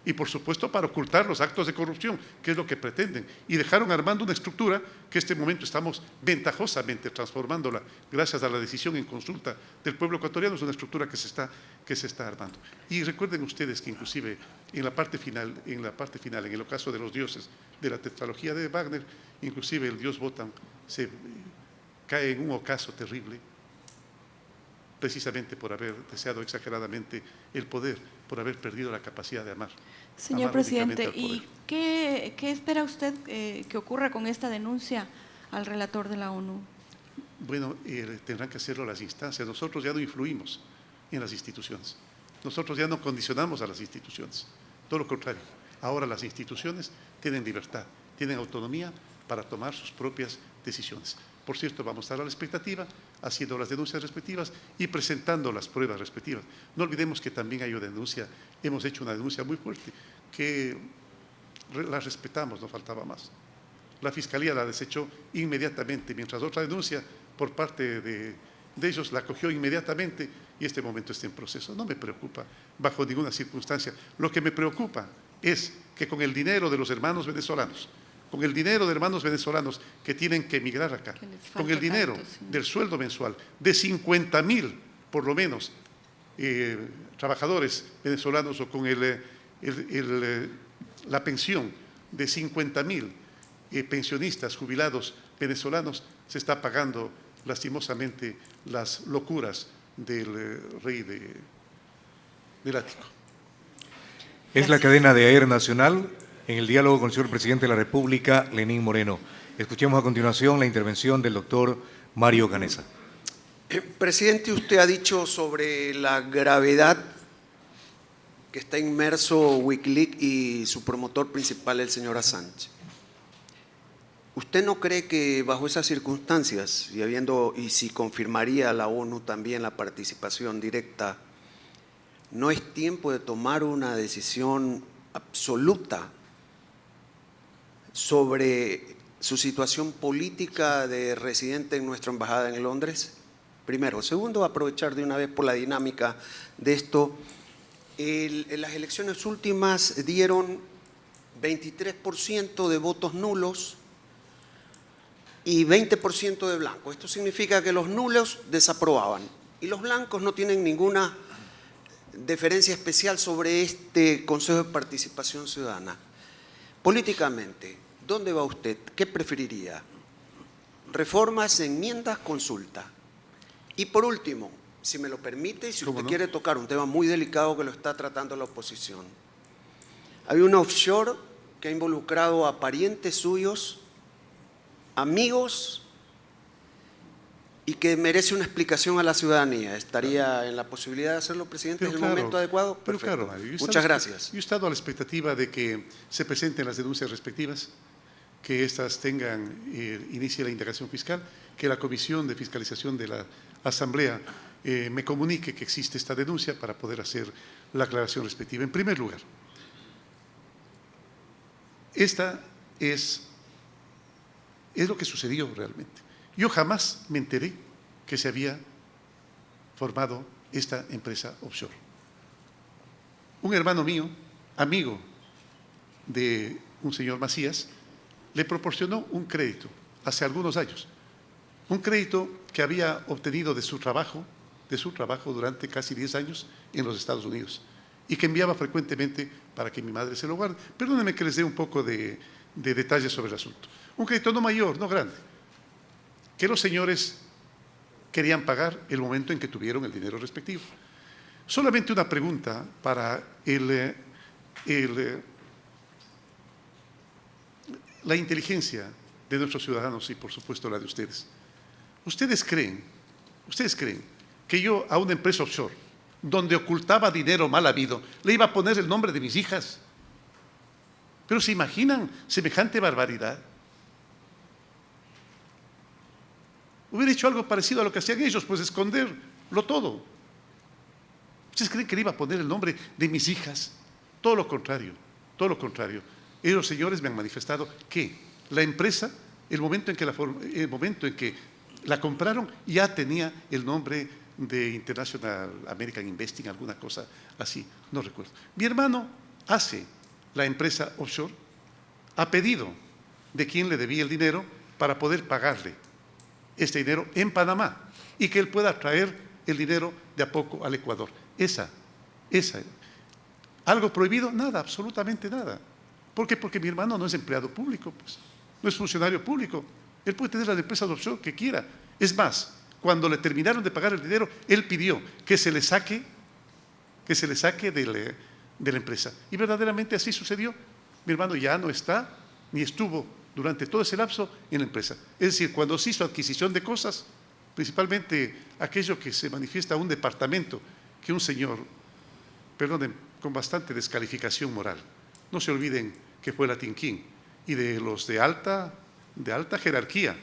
y por supuesto para ocultar los actos de corrupción, que es lo que pretenden. Y dejaron armando una estructura que en este momento estamos ventajosamente transformándola, gracias a la decisión en consulta del pueblo ecuatoriano, es una estructura que se está armando. Y recuerden ustedes que inclusive en la parte final, en el ocaso de los dioses de la tetralogía de Wagner, inclusive el dios Wotan se cae en un ocaso terrible, precisamente por haber deseado exageradamente el poder, por haber perdido la capacidad de amar. Señor Amar únicamente presidente, al ¿y poder. qué espera usted que ocurra con esta denuncia al relator de la ONU? Bueno, tendrán que hacerlo las instancias. Nosotros ya no influimos en las instituciones. Nosotros ya no condicionamos a las instituciones. Todo lo contrario. Ahora las instituciones tienen libertad, tienen autonomía para tomar sus propias decisiones. Por cierto, vamos a estar a la expectativa, haciendo las denuncias respectivas y presentando las pruebas respectivas. No olvidemos que también hay una denuncia, hemos hecho una denuncia muy fuerte, que la respetamos, no faltaba más. La Fiscalía la desechó inmediatamente, mientras otra denuncia por parte de ellos la acogió inmediatamente y este momento está en proceso. No me preocupa bajo ninguna circunstancia. Lo que me preocupa es que con el dinero de los hermanos venezolanos, con el dinero de hermanos venezolanos que tienen que emigrar acá, con el dinero del sueldo mensual de 50.000, por lo menos, trabajadores venezolanos, o con la pensión de 50.000 pensionistas jubilados venezolanos, se está pagando lastimosamente las locuras del rey del Ático. Es la cadena de AER Nacional, en el diálogo con el señor presidente de la República, Lenín Moreno. Escuchemos a continuación la intervención del doctor Mario Canessa. Presidente, usted ha dicho sobre la gravedad que está inmerso Wikileaks y su promotor principal, el señor Assange. ¿Usted no cree que bajo esas circunstancias, y si confirmaría la ONU también la participación directa, no es tiempo de tomar una decisión absoluta sobre su situación política de residente en nuestra embajada en Londres? Primero. Segundo, aprovechar de una vez por la dinámica de esto. En las elecciones últimas dieron 23% de votos nulos y 20% de blancos. Esto significa que los nulos desaprobaban y los blancos no tienen ninguna deferencia especial sobre este Consejo de Participación Ciudadana. Políticamente, ¿dónde va usted? ¿Qué preferiría? ¿Reformas, enmiendas, consulta? Y por último, si me lo permite, si usted quiere tocar un tema muy delicado que lo está tratando la oposición. Hay una offshore que ha involucrado a parientes suyos, amigos, y que merece una explicación a la ciudadanía. ¿Estaría en la posibilidad de hacerlo, presidente, en el momento adecuado? Pero claro, Mario, muchas gracias. Yo he estado a la expectativa de que se presenten las denuncias respectivas, que éstas inicie la indagación fiscal, que la Comisión de Fiscalización de la Asamblea me comunique que existe esta denuncia para poder hacer la aclaración respectiva. En primer lugar, esta es lo que sucedió realmente. Yo jamás me enteré que se había formado esta empresa offshore. Un hermano mío, amigo de un señor Macías, le proporcionó un crédito hace algunos años, un crédito que había obtenido de su trabajo durante casi 10 años en los Estados Unidos y que enviaba frecuentemente para que mi madre se lo guarde. Perdónenme que les dé un poco de detalles sobre el asunto. Un crédito no mayor, no grande, que los señores querían pagar el momento en que tuvieron el dinero respectivo. Solamente una pregunta para la inteligencia de nuestros ciudadanos y, por supuesto, la de ustedes. ¿Ustedes creen que yo a una empresa offshore, donde ocultaba dinero mal habido, le iba a poner el nombre de mis hijas? ¿Pero se imaginan semejante barbaridad? Hubiera hecho algo parecido a lo que hacían ellos, pues esconderlo todo. ¿Ustedes creen que le iba a poner el nombre de mis hijas? Todo lo contrario, todo lo contrario. Esos señores me han manifestado que la empresa, el momento en que la compraron, ya tenía el nombre de International American Investing, alguna cosa así, no recuerdo. Mi hermano hace la empresa offshore a pedido de quien le debía el dinero para poder pagarle este dinero en Panamá y que él pueda traer el dinero de a poco al Ecuador. ¿Algo prohibido? Nada, absolutamente nada. ¿Por qué? Porque mi hermano no es empleado público, pues, no es funcionario público. Él puede tener las empresas offshore que quiera. Es más, cuando le terminaron de pagar el dinero, él pidió que se le saque de la empresa. Y verdaderamente así sucedió. Mi hermano ya no está, ni estuvo durante todo ese lapso en la empresa. Es decir, cuando se hizo adquisición de cosas, principalmente aquello que se manifiesta un departamento que un señor, perdonen, con bastante descalificación moral, no se olviden que fue Latin King, y de los de alta jerarquía.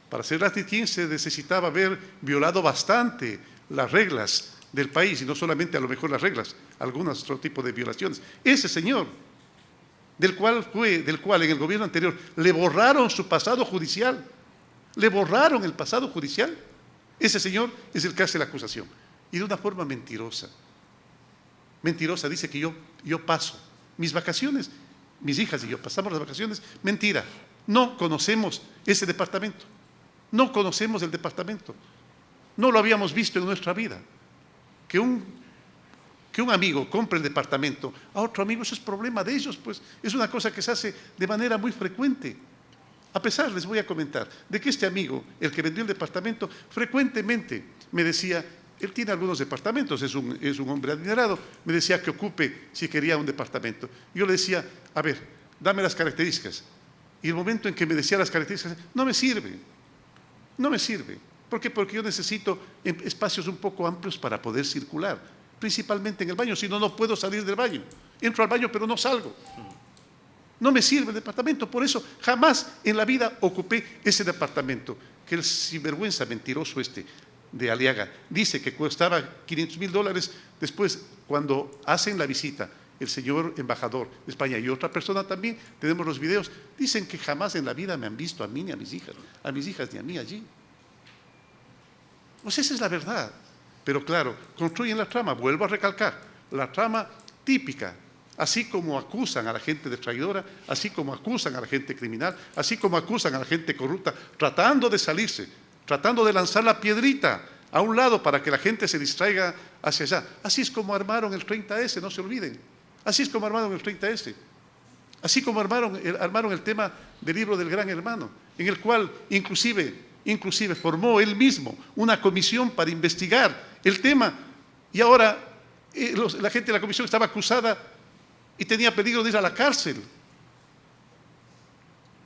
Para ser Latin King se necesitaba haber violado bastante las reglas del país, y no solamente a lo mejor las reglas, algunos otro tipo de violaciones. Ese señor, del cual en el gobierno anterior le borraron su pasado judicial, le borraron el pasado judicial, ese señor es el que hace la acusación. Y de una forma mentirosa. Mentirosa, dice que yo paso mis vacaciones, mis hijas y yo pasamos las vacaciones. Mentira, no conocemos ese departamento, no conocemos el departamento, no lo habíamos visto en nuestra vida. Que un amigo compre el departamento a otro amigo, eso es problema de ellos, pues es una cosa que se hace de manera muy frecuente. A pesar, les voy a comentar, de que este amigo, el que vendió el departamento, frecuentemente me decía, él tiene algunos departamentos, es un hombre adinerado, me decía que ocupe si quería un departamento. Yo le decía, a ver, dame las características. Y el momento en que me decía las características, no me sirve. ¿Por qué? Porque yo necesito espacios un poco amplios para poder circular, principalmente en el baño, si no, no puedo salir del baño. Entro al baño pero no salgo. No me sirve el departamento, por eso jamás en la vida ocupé ese departamento, que el sinvergüenza mentiroso de Aliaga dice que costaba $500,000. Después, cuando hacen la visita, el señor embajador de España y otra persona también, tenemos los videos, dicen que jamás en la vida me han visto a mí ni a mis hijas ni a mí allí. Pues esa es la verdad. Pero claro, construyen la trama, vuelvo a recalcar, la trama típica, así como acusan a la gente de traidora, así como acusan a la gente criminal, así como acusan a la gente corrupta, tratando de salirse, tratando de lanzar la piedrita a un lado para que la gente se distraiga hacia allá. Así es como armaron el 30S, no se olviden. Así es como armaron el 30S. Así como armaron el tema del libro del Gran Hermano, en el cual inclusive formó él mismo una comisión para investigar el tema, y ahora la gente de la comisión estaba acusada y tenía peligro de ir a la cárcel,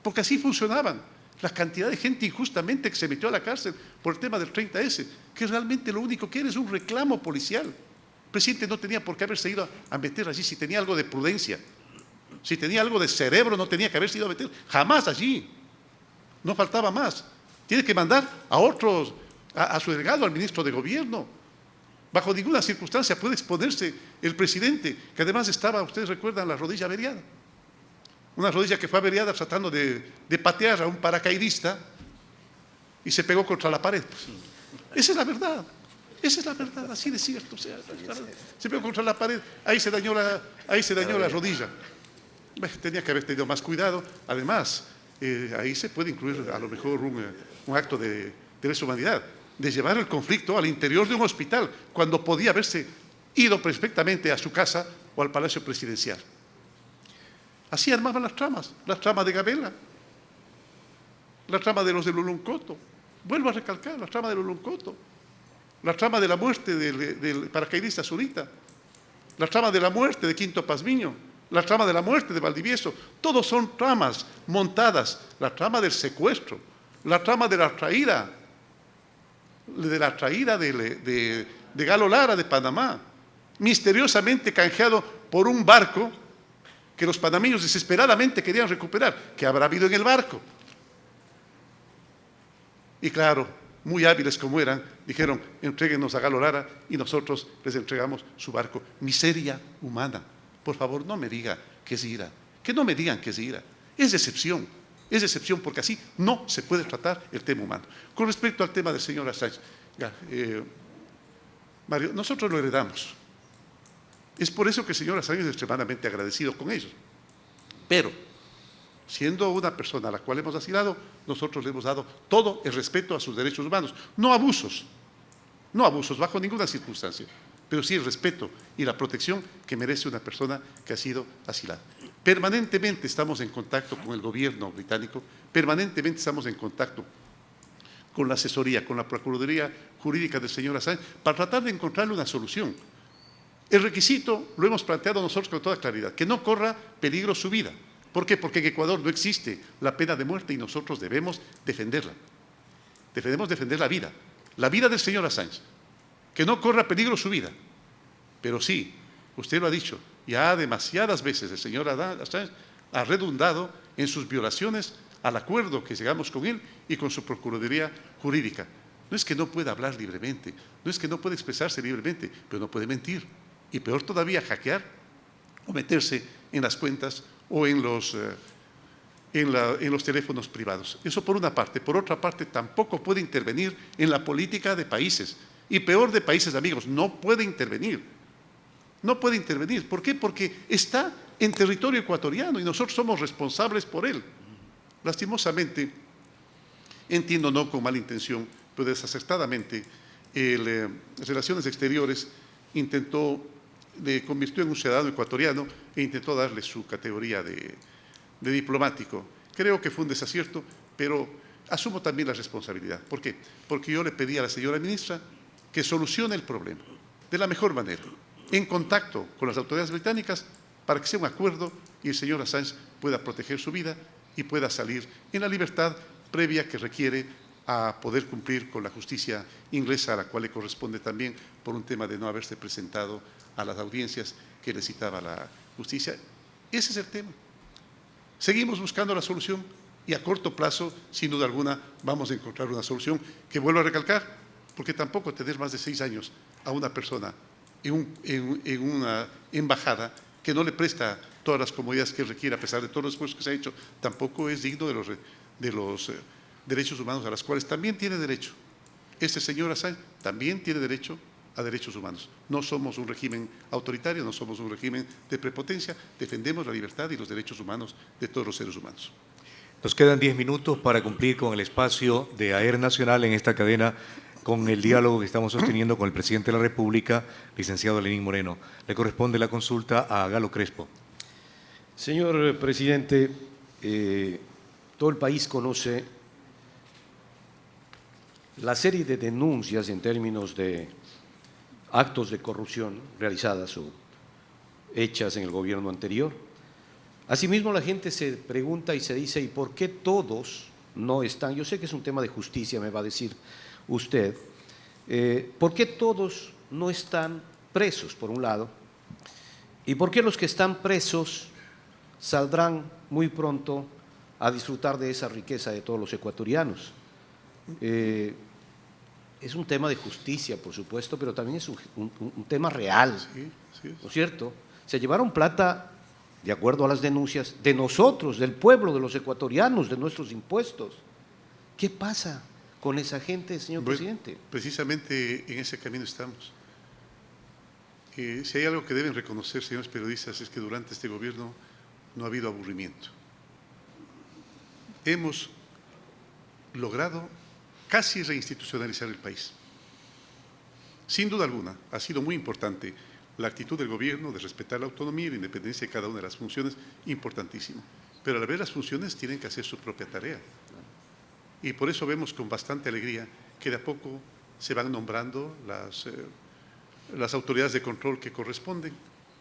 porque así funcionaban. La cantidad de gente injustamente que se metió a la cárcel por el tema del 30S, que realmente lo único que era es un reclamo policial. El presidente no tenía por qué haberse ido a meter allí. Si tenía algo de prudencia, si tenía algo de cerebro, no tenía que haberse ido a meter jamás allí. No faltaba más. Tiene que mandar a otros, a su delegado, al ministro de Gobierno. Bajo ninguna circunstancia puede exponerse el presidente, que además estaba, ustedes recuerdan, la rodilla averiada. Una rodilla que fue averiada tratando de patear a un paracaidista y se pegó contra la pared. Esa es la verdad, así de cierto. O sea, se pegó contra la pared, ahí se dañó la rodilla. Tenía que haber tenido más cuidado. Además, ahí se puede incluir a lo mejor un acto de lesa humanidad, de llevar el conflicto al interior de un hospital, cuando podía haberse ido perfectamente a su casa o al Palacio Presidencial. Así armaban las tramas, la trama de Gabela, la trama de los de Luluncoto. Vuelvo a recalcar, la trama de Luluncoto, la trama de la muerte del paracaidista Zurita, la trama de la muerte de Quinto Pazmiño, la trama de la muerte de Valdivieso. Todos son tramas montadas, la trama del secuestro, la trama de la traída de Galo Lara de Panamá, misteriosamente canjeado por un barco que los panameños desesperadamente querían recuperar. ¿Qué habrá habido en el barco? Y claro, muy hábiles como eran, dijeron, entréguenos a Galo Lara y nosotros les entregamos su barco. Miseria humana. Por favor, no me diga que es ira, que no me digan que es ira. Es decepción, porque así no se puede tratar el tema humano. Con respecto al tema del señor Assange, Mario, nosotros lo heredamos. Es por eso que el señor Assange es extremadamente agradecido con ellos. Pero, siendo una persona a la cual hemos asilado, nosotros le hemos dado todo el respeto a sus derechos humanos, no abusos bajo ninguna circunstancia, pero sí el respeto y la protección que merece una persona que ha sido asilada. Permanentemente estamos en contacto con el gobierno británico, permanentemente estamos en contacto con la asesoría, con la Procuraduría Jurídica del señor Assange, para tratar de encontrarle una solución. El requisito lo hemos planteado nosotros con toda claridad, que no corra peligro su vida. ¿Por qué? Porque en Ecuador no existe la pena de muerte y nosotros debemos defenderla. Debemos defender la vida del señor Assange, que no corra peligro su vida. Pero sí, usted lo ha dicho, ya demasiadas veces el señor Assange ha redundado en sus violaciones al acuerdo que llegamos con él y con su Procuraduría Jurídica. No es que no pueda hablar libremente, no es que no pueda expresarse libremente, pero no puede mentir. Y peor todavía, hackear o meterse en las cuentas o en los teléfonos privados. Eso por una parte. Por otra parte, tampoco puede intervenir en la política de países. Y peor, de países amigos. No puede intervenir. No puede intervenir. ¿Por qué? Porque está en territorio ecuatoriano y nosotros somos responsables por él. Lastimosamente, entiendo no con mala intención, pero desacertadamente, Relaciones Exteriores le convirtió en un ciudadano ecuatoriano e intentó darle su categoría de diplomático. Creo que fue un desacierto, pero asumo también la responsabilidad. ¿Por qué? Porque yo le pedí a la señora ministra que solucione el problema de la mejor manera, en contacto con las autoridades británicas, para que sea un acuerdo y el señor Assange pueda proteger su vida y pueda salir en la libertad previa que requiere a poder cumplir con la justicia inglesa, a la cual le corresponde también por un tema de no haberse presentado a las audiencias que le citaba la justicia. Ese es el tema. Seguimos buscando la solución y a corto plazo, sin duda alguna, vamos a encontrar una solución que, vuelvo a recalcar, porque tampoco tener más de 6 años a una persona en una embajada que no le presta todas las comodidades que requiere, a pesar de todos los esfuerzos que se ha hecho, tampoco es digno de los derechos humanos a los cuales también tiene derecho. Este señor Assange también tiene derecho a derechos humanos. No somos un régimen autoritario, no somos un régimen de prepotencia, defendemos la libertad y los derechos humanos de todos los seres humanos. Nos quedan 10 minutos para cumplir con el espacio de AER Nacional en esta cadena con el diálogo que estamos sosteniendo con el presidente de la República, licenciado Lenín Moreno. Le corresponde la consulta a Galo Crespo. Señor presidente, todo el país conoce la serie de denuncias en términos de actos de corrupción realizadas o hechas en el gobierno anterior. Asimismo, la gente se pregunta y se dice, ¿y por qué todos no están? Yo sé que es un tema de justicia, me va a decir usted. ¿Por qué todos no están presos, por un lado? ¿Y por qué los que están presos saldrán muy pronto a disfrutar de esa riqueza de todos los ecuatorianos? Es un tema de justicia, por supuesto, pero también es un tema real, ¿no es cierto? Se llevaron plata, de acuerdo a las denuncias, de nosotros, del pueblo, de los ecuatorianos, de nuestros impuestos. ¿Qué pasa con esa gente, señor presidente? Precisamente en ese camino estamos. Si hay algo que deben reconocer, señores periodistas, es que durante este gobierno no ha habido aburrimiento. Hemos logrado casi reinstitucionalizar el país. Sin duda alguna, ha sido muy importante la actitud del gobierno de respetar la autonomía y la independencia de cada una de las funciones, importantísimo. Pero a la vez las funciones tienen que hacer su propia tarea. Y por eso vemos con bastante alegría que de a poco se van nombrando las autoridades de control que corresponden,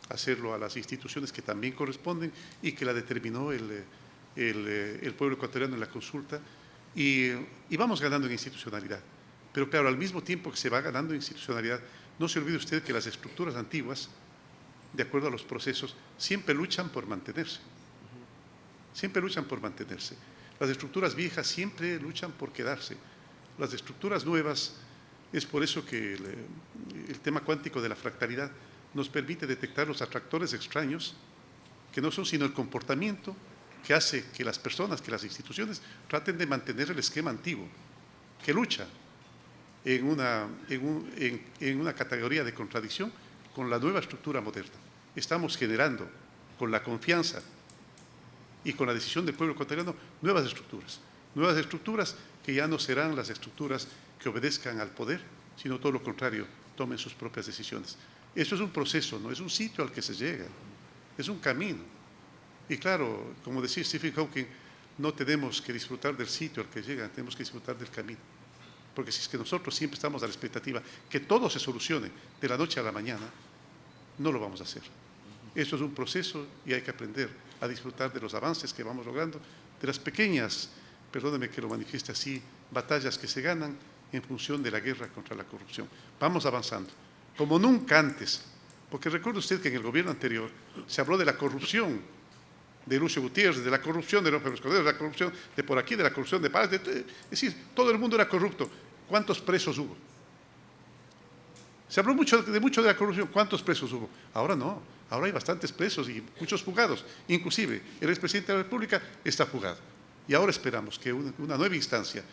hacerlo a las instituciones que también corresponden y que la determinó el pueblo ecuatoriano en la consulta, y vamos ganando en institucionalidad. Pero claro, al mismo tiempo que se va ganando en institucionalidad, no se olvide usted que las estructuras antiguas, de acuerdo a los procesos, siempre luchan por mantenerse. Siempre luchan por mantenerse. Las estructuras viejas siempre luchan por quedarse. Las estructuras nuevas, es por eso que el tema cuántico de la fractalidad nos permite detectar los atractores extraños, que no son sino el comportamiento que hace que las personas, que las instituciones traten de mantener el esquema antiguo, que lucha en una categoría de contradicción con la nueva estructura moderna. Estamos generando, con la confianza y con la decisión del pueblo ecuatoriano, nuevas estructuras que ya no serán las estructuras que obedezcan al poder, sino todo lo contrario, tomen sus propias decisiones. Eso es un proceso, no es un sitio al que se llega, es un camino. Y claro, como decía Stephen Hawking, no tenemos que disfrutar del sitio al que llegan, tenemos que disfrutar del camino. Porque si es que nosotros siempre estamos a la expectativa que todo se solucione de la noche a la mañana, no lo vamos a hacer. Eso es un proceso y hay que aprender a disfrutar de los avances que vamos logrando, de las pequeñas, perdóneme que lo manifieste así, batallas que se ganan en función de la guerra contra la corrupción. Vamos avanzando, como nunca antes, porque recuerde usted que en el gobierno anterior se habló de la corrupción de Lucio Gutiérrez, de la corrupción de López Escobar, de la corrupción de por aquí, de la corrupción de Paz, es decir, todo el mundo era corrupto. ¿Cuántos presos hubo? Se habló mucho de la corrupción, ¿cuántos presos hubo? Ahora no, ahora hay bastantes presos y muchos fugados, inclusive el expresidente de la República está fugado. Y ahora esperamos que una nueva instancia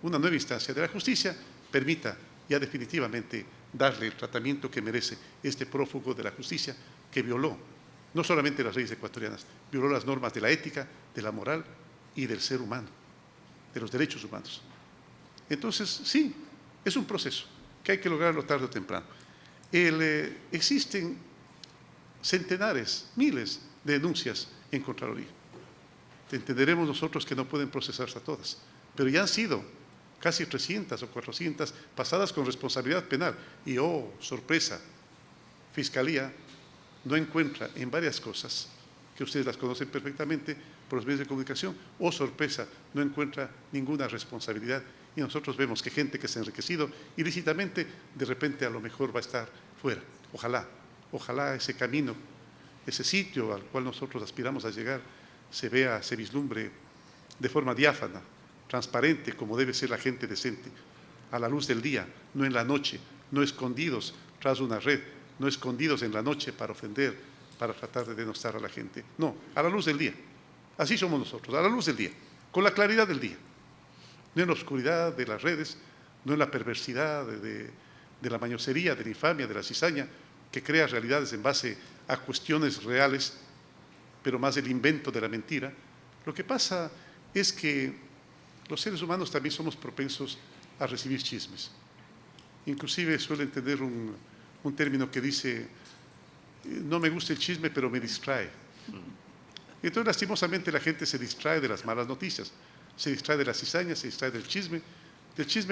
de la justicia permita ya definitivamente darle el tratamiento que merece este prófugo de la justicia que violó no solamente las leyes ecuatorianas, violó las normas de la ética, de la moral y del ser humano, de los derechos humanos. Entonces, sí, es un proceso que hay que lograrlo tarde o temprano. Existen centenares, miles de denuncias en Contraloría. Entenderemos nosotros que no pueden procesarse a todas, pero ya han sido casi 300 o 400 pasadas con responsabilidad penal. Y, oh, sorpresa, Fiscalía no encuentra en varias cosas, que ustedes las conocen perfectamente por los medios de comunicación, oh, sorpresa, no encuentra ninguna responsabilidad. Y nosotros vemos que gente que se ha enriquecido ilícitamente, de repente a lo mejor va a estar fuera. Ojalá ese camino, ese sitio al cual nosotros aspiramos a llegar, se vislumbre de forma diáfana, transparente, como debe ser la gente decente, a la luz del día, no en la noche, no escondidos tras una red, no escondidos en la noche para ofender, para tratar de denostar a la gente. No, a la luz del día. Así somos nosotros, a la luz del día, con la claridad del día. No en la oscuridad de las redes, no en la perversidad de la mañosería, de la infamia, de la cizaña, que crea realidades en base a cuestiones reales, pero más el invento de la mentira. Lo que pasa es que los seres humanos también somos propensos a recibir chismes. Inclusive suelen tener un término que dice, no me gusta el chisme, pero me distrae. Entonces, lastimosamente, la gente se distrae de las malas noticias, se distrae de la cizaña, se distrae del chisme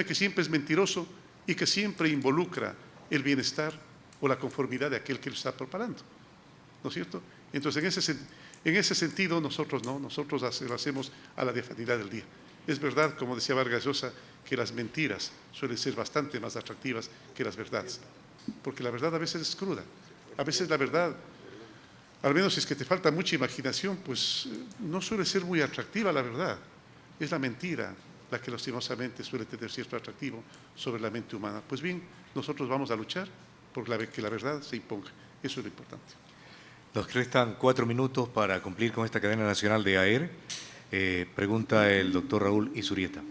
que siempre es mentiroso y que siempre involucra el bienestar o la conformidad de aquel que lo está propalando. ¿No es cierto? Entonces, en ese sentido, nosotros no, nosotros lo hacemos a la diafanidad del día. Es verdad, como decía Vargas Llosa, que las mentiras suelen ser bastante más atractivas que las verdades, porque la verdad a veces es cruda. A veces la verdad, al menos si es que te falta mucha imaginación, pues no suele ser muy atractiva la verdad. Es la mentira la que lastimosamente suele tener cierto atractivo sobre la mente humana. Pues bien, nosotros vamos a luchar por que la verdad se imponga. Eso es lo importante. Nos restan 4 minutos para cumplir con esta cadena nacional de AER. Pregunta el doctor Raúl Izurieta.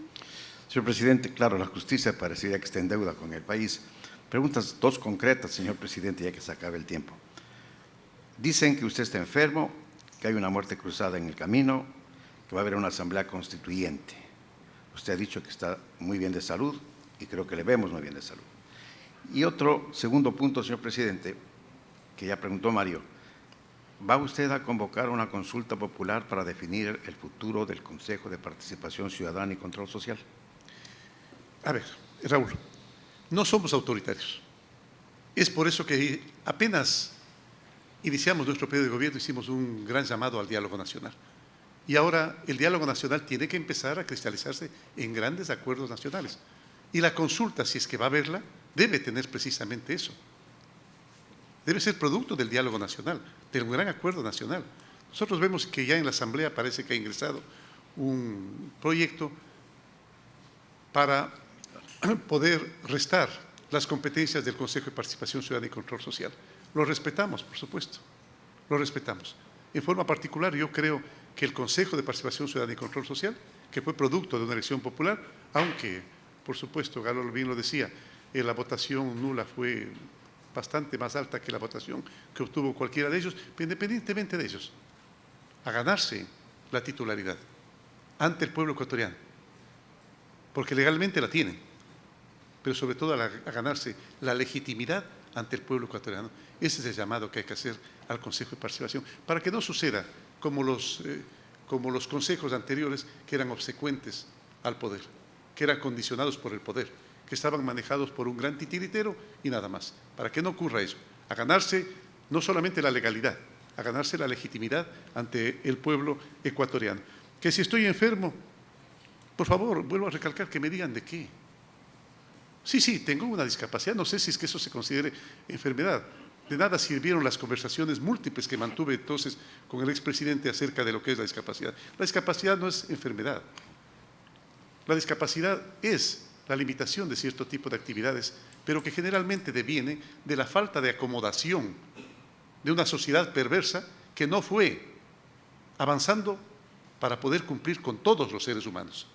Señor presidente, claro, la justicia parecería que está en deuda con el país. Preguntas dos concretas, señor presidente, ya que se acabe el tiempo. Dicen que usted está enfermo, que hay una muerte cruzada en el camino, que va a haber una asamblea constituyente. Usted ha dicho que está muy bien de salud y creo que le vemos muy bien de salud. Y otro segundo punto, señor presidente, que ya preguntó Mario. ¿Va usted a convocar una consulta popular para definir el futuro del Consejo de Participación Ciudadana y Control Social? A ver, Raúl, no somos autoritarios. Es por eso que apenas iniciamos nuestro periodo de gobierno, hicimos un gran llamado al diálogo nacional. Y ahora el diálogo nacional tiene que empezar a cristalizarse en grandes acuerdos nacionales. Y la consulta, si es que va a haberla, debe tener precisamente eso. Debe ser producto del diálogo nacional, del gran acuerdo nacional. Nosotros vemos que ya en la Asamblea parece que ha ingresado un proyecto para poder restar las competencias del Consejo de Participación Ciudadana y Control Social. Lo respetamos, por supuesto, lo respetamos. En forma particular, yo creo que el Consejo de Participación Ciudadana y Control Social, que fue producto de una elección popular, aunque, por supuesto, Galo bien lo decía, la votación nula fue bastante más alta que la votación que obtuvo cualquiera de ellos, pero independientemente de ellos, a ganarse la titularidad ante el pueblo ecuatoriano, porque legalmente la tienen, pero sobre todo a ganarse la legitimidad ante el pueblo ecuatoriano. Ese es el llamado que hay que hacer al Consejo de Participación, para que no suceda como los consejos anteriores, que eran obsecuentes al poder, que eran condicionados por el poder, que estaban manejados por un gran titiritero y nada más. Para que no ocurra eso, a ganarse no solamente la legalidad, a ganarse la legitimidad ante el pueblo ecuatoriano. Que si estoy enfermo, por favor, vuelvo a recalcar que me digan de qué. Sí, tengo una discapacidad, no sé si es que eso se considere enfermedad. De nada sirvieron las conversaciones múltiples que mantuve entonces con el expresidente acerca de lo que es la discapacidad. La discapacidad no es enfermedad. La discapacidad es la limitación de cierto tipo de actividades, pero que generalmente deviene de la falta de acomodación de una sociedad perversa que no fue avanzando para poder cumplir con todos los seres humanos.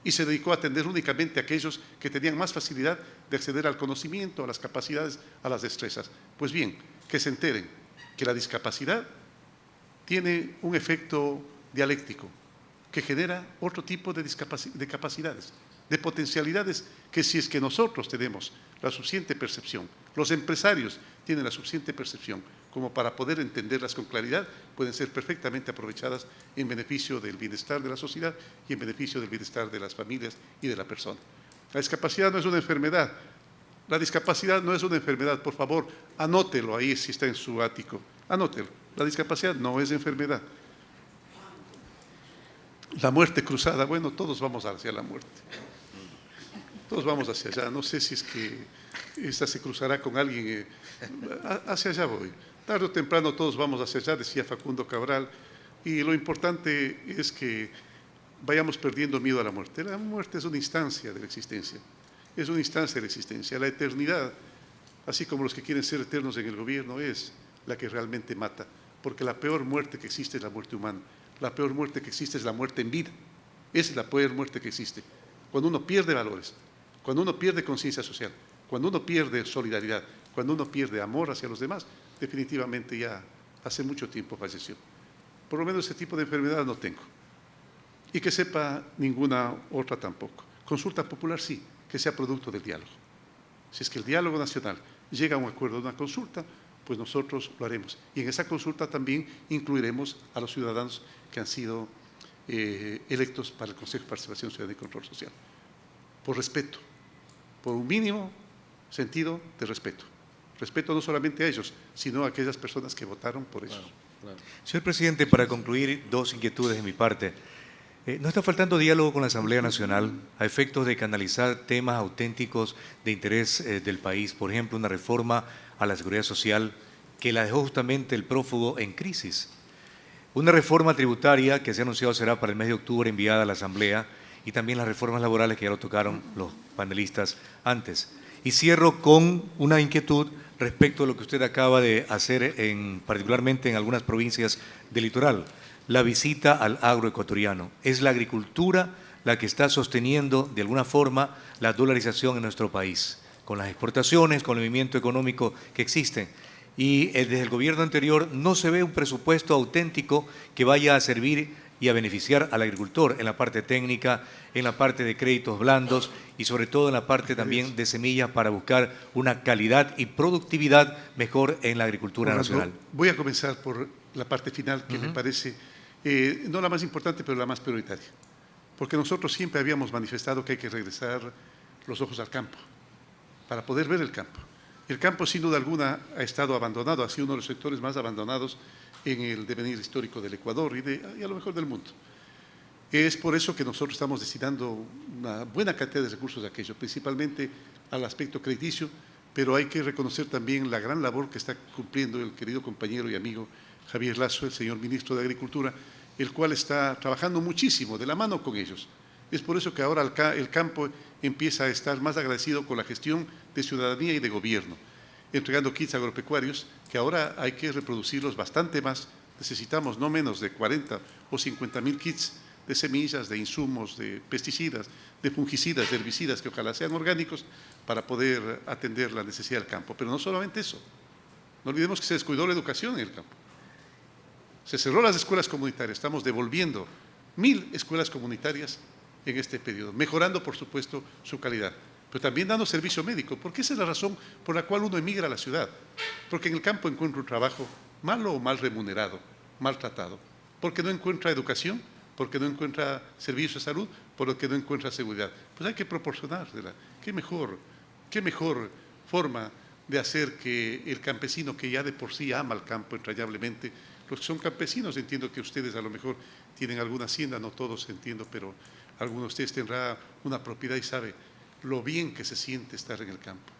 Y se dedicó a atender únicamente a aquellos que tenían más facilidad de acceder al conocimiento, a las capacidades, a las destrezas. Pues bien, que se enteren que la discapacidad tiene un efecto dialéctico que genera otro tipo de capacidades, de potencialidades, que si es que nosotros tenemos la suficiente percepción, los empresarios tienen la suficiente percepción como para poder entenderlas con claridad, pueden ser perfectamente aprovechadas en beneficio del bienestar de la sociedad y en beneficio del bienestar de las familias y de la persona. La discapacidad no es una enfermedad. La discapacidad no es una enfermedad. Por favor, anótelo ahí si está en su ático. Anótelo. La discapacidad no es enfermedad. La muerte cruzada, bueno, todos vamos hacia la muerte. Todos vamos hacia allá. No sé si es que esta se cruzará con alguien. Hacia allá voy. Tarde o temprano todos vamos hacia allá, decía Facundo Cabral. Y lo importante es que vayamos perdiendo miedo a la muerte. La muerte es una instancia de la existencia. Es una instancia de la existencia. La eternidad, así como los que quieren ser eternos en el gobierno, es la que realmente mata. Porque la peor muerte que existe es la muerte humana. La peor muerte que existe es la muerte en vida. Esa es la peor muerte que existe. Cuando uno pierde valores, cuando uno pierde conciencia social, cuando uno pierde solidaridad, cuando uno pierde amor hacia los demás, definitivamente ya hace mucho tiempo falleció. Por lo menos ese tipo de enfermedad no tengo. Y que sepa ninguna otra tampoco. Consulta popular sí, que sea producto del diálogo. Si es que el diálogo nacional llega a un acuerdo de una consulta, pues nosotros lo haremos. Y en esa consulta también incluiremos a los ciudadanos que han sido electos para el Consejo de Participación Ciudadana y Control Social. Por respeto, por un mínimo sentido de respeto. Respeto no solamente a ellos, sino a aquellas personas que votaron por ellos. Claro. Señor presidente, para concluir, dos inquietudes de mi parte. ¿No está faltando diálogo con la Asamblea Nacional a efectos de canalizar temas auténticos de interés del país? Por ejemplo, una reforma a la seguridad social que la dejó justamente el prófugo en crisis. Una reforma tributaria que se ha anunciado será para el mes de octubre enviada a la Asamblea, y también las reformas laborales que ya lo tocaron los panelistas antes. Y cierro con una inquietud respecto a lo que usted acaba de hacer, particularmente en algunas provincias del litoral, la visita al agroecuatoriano. Es la agricultura la que está sosteniendo de alguna forma la dolarización en nuestro país, con las exportaciones, con el movimiento económico que existe. Y desde el gobierno anterior no se ve un presupuesto auténtico que vaya a servir y a beneficiar al agricultor en la parte técnica, en la parte de créditos blandos y sobre todo en la parte también de semillas para buscar una calidad y productividad mejor en la agricultura nacional. Voy a comenzar por la parte final que me parece, no la más importante, pero la más prioritaria. Porque nosotros siempre habíamos manifestado que hay que regresar los ojos al campo, para poder ver el campo. El campo, sin duda alguna, ha estado abandonado, ha sido uno de los sectores más abandonados en el devenir histórico del Ecuador y a lo mejor del mundo. Es por eso que nosotros estamos destinando una buena cantidad de recursos a aquello, principalmente al aspecto crediticio, pero hay que reconocer también la gran labor que está cumpliendo el querido compañero y amigo Javier Lasso, el señor ministro de Agricultura, el cual está trabajando muchísimo de la mano con ellos. Es por eso que ahora el campo empieza a estar más agradecido con la gestión de ciudadanía y de gobierno, entregando kits agropecuarios que ahora hay que reproducirlos bastante más. Necesitamos no menos de 40 o 50.000 kits de semillas, de insumos, de pesticidas, de fungicidas, de herbicidas, que ojalá sean orgánicos, para poder atender la necesidad del campo. Pero no solamente eso, no olvidemos que se descuidó la educación en el campo. Se cerró las escuelas comunitarias, estamos devolviendo 1000 escuelas comunitarias en este periodo, mejorando, por supuesto, su calidad, pero también dando servicio médico, porque esa es la razón por la cual uno emigra a la ciudad, porque en el campo encuentra un trabajo malo o mal remunerado, maltratado, porque no encuentra educación, porque no encuentra servicios de salud, porque no encuentra seguridad. Pues hay que proporcionársela. Qué mejor forma de hacer que el campesino, que ya de por sí ama el campo entrañablemente, los que son campesinos, entiendo que ustedes a lo mejor tienen alguna hacienda, no todos entiendo, pero alguno de ustedes tendrá una propiedad y sabe lo bien que se siente estar en el campo.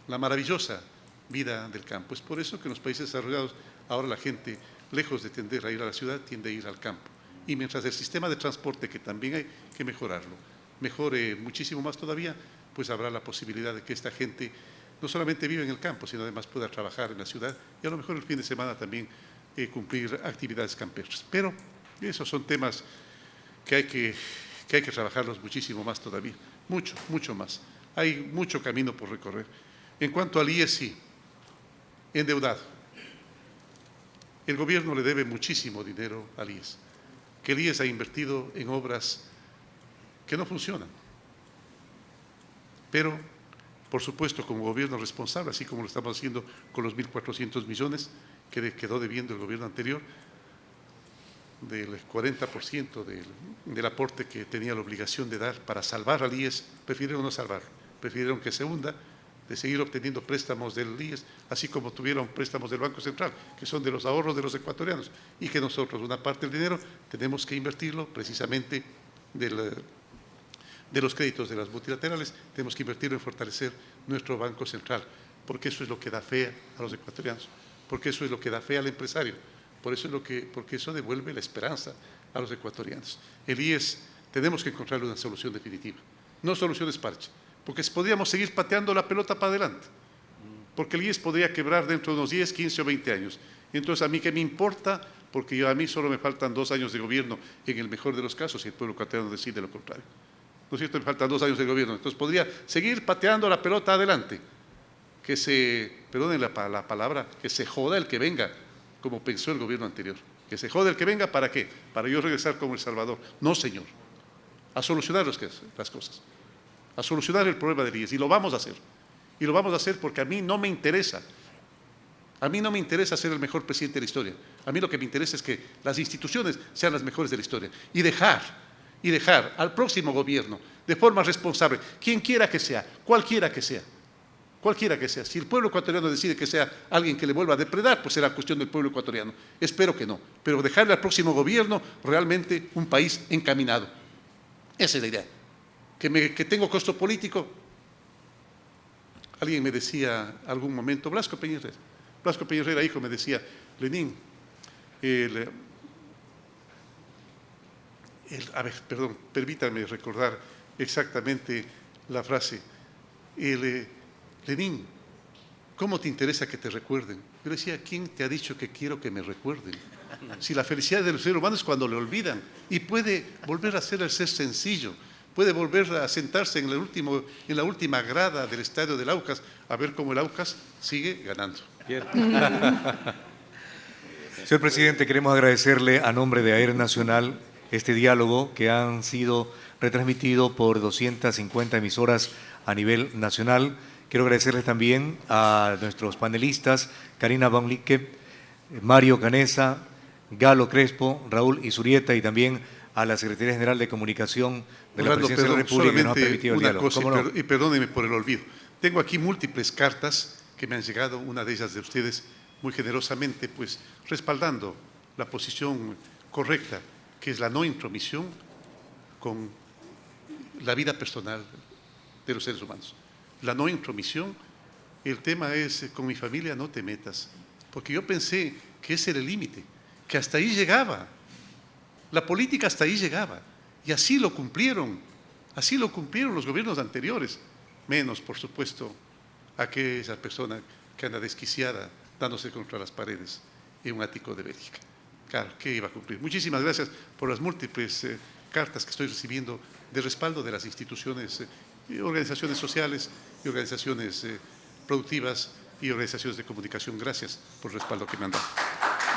La maravillosa vida del campo. Es por eso que en los países desarrollados ahora la gente, lejos de tender a ir a la ciudad, tiende a ir al campo. Y mientras el sistema de transporte, que también hay que mejorarlo, mejore muchísimo más todavía, pues habrá la posibilidad de que esta gente no solamente viva en el campo, sino además pueda trabajar en la ciudad y a lo mejor el fin de semana también cumplir actividades campestres. Pero esos son temas que hay que trabajarlos muchísimo más todavía, mucho más. Hay mucho camino por recorrer. En cuanto al IES, sí, endeudado. El gobierno le debe muchísimo dinero al IES, que el IES ha invertido en obras que no funcionan. Pero, por supuesto, como gobierno responsable, así como lo estamos haciendo con los 1.400 millones que quedó debiendo el gobierno anterior, del 40% del aporte que tenía la obligación de dar para salvar al IES, prefirieron no salvarlo, prefirieron que se hunda, de seguir obteniendo préstamos del IES, así como tuvieron préstamos del Banco Central, que son de los ahorros de los ecuatorianos, y que nosotros una parte del dinero tenemos que invertirlo precisamente de los créditos de las multilaterales, tenemos que invertirlo en fortalecer nuestro Banco Central, porque eso es lo que da fe a los ecuatorianos, porque eso es lo que da fe al empresario, porque eso devuelve la esperanza a los ecuatorianos. El IES tenemos que encontrarle una solución definitiva, no soluciones parche, porque podríamos seguir pateando la pelota para adelante, porque el IES podría quebrar dentro de unos 10, 15 o 20 años. Entonces, ¿a mí qué me importa? Porque a mí solo me faltan 2 años de gobierno, en el mejor de los casos, si el pueblo ecuatoriano decide lo contrario. ¿No es cierto? Me faltan 2 años de gobierno. Entonces, podría seguir pateando la pelota adelante. Que perdonen la palabra, que se joda el que venga, como pensó el gobierno anterior. Que se joda el que venga, ¿para qué? Para yo regresar como El Salvador. No, señor. A solucionar las cosas. A solucionar el problema del IES. Y lo vamos a hacer. Y lo vamos a hacer porque a mí no me interesa. A mí no me interesa ser el mejor presidente de la historia. A mí lo que me interesa es que las instituciones sean las mejores de la historia. Y dejar al próximo gobierno, de forma responsable, quien quiera que sea, cualquiera que sea. Si el pueblo ecuatoriano decide que sea alguien que le vuelva a depredar, pues será cuestión del pueblo ecuatoriano. Espero que no. Pero dejarle al próximo gobierno realmente un país encaminado. Esa es la idea. Que tengo costo político. Alguien me decía algún momento, Blasco Peña Herrera, hijo, me decía, Lenín, permítame recordar exactamente la frase. Lenín, ¿cómo te interesa que te recuerden? Yo decía, ¿quién te ha dicho que quiero que me recuerden? Si la felicidad del ser humano es cuando le olvidan y puede volver a ser el ser sencillo, puede volver a sentarse en la última grada del estadio del Aucas a ver cómo el Aucas sigue ganando. Señor presidente, queremos agradecerle a nombre de AER Nacional este diálogo que han sido retransmitido por 250 emisoras a nivel nacional. Quiero agradecerles también a nuestros panelistas, Karina Van Likke, Mario Canesa, Galo Crespo, Raúl Isurieta y también a la Secretaría General de Comunicación de la Presidencia de la República que nos ha permitido el diálogo. Y perdónenme por el olvido. Tengo aquí múltiples cartas que me han llegado, una de ellas de ustedes muy generosamente, pues respaldando la posición correcta, que es la no intromisión con la vida personal de los seres humanos. La no intromisión, el tema es, con mi familia no te metas, porque yo pensé que ese era el límite, que hasta ahí llegaba, la política hasta ahí llegaba, y así lo cumplieron los gobiernos anteriores, menos, por supuesto, aquella persona que anda desquiciada dándose contra las paredes en un ático de Bélgica. Claro, que iba a cumplir. Muchísimas gracias por las múltiples cartas que estoy recibiendo de respaldo de las instituciones, organizaciones sociales y organizaciones productivas y organizaciones de comunicación. Gracias por el respaldo que me han dado.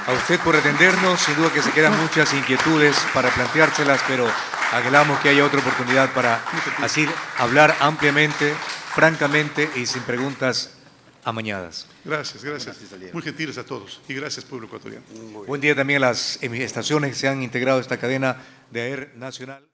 A usted por atendernos, sin duda que se quedan muchas inquietudes para planteárselas, pero anhelamos que haya otra oportunidad para así hablar ampliamente, francamente y sin preguntas amañadas. Gracias, gracias. Muy gentiles a todos y gracias, pueblo ecuatoriano. Buen día también a las estaciones que se han integrado a esta cadena de AER Nacional.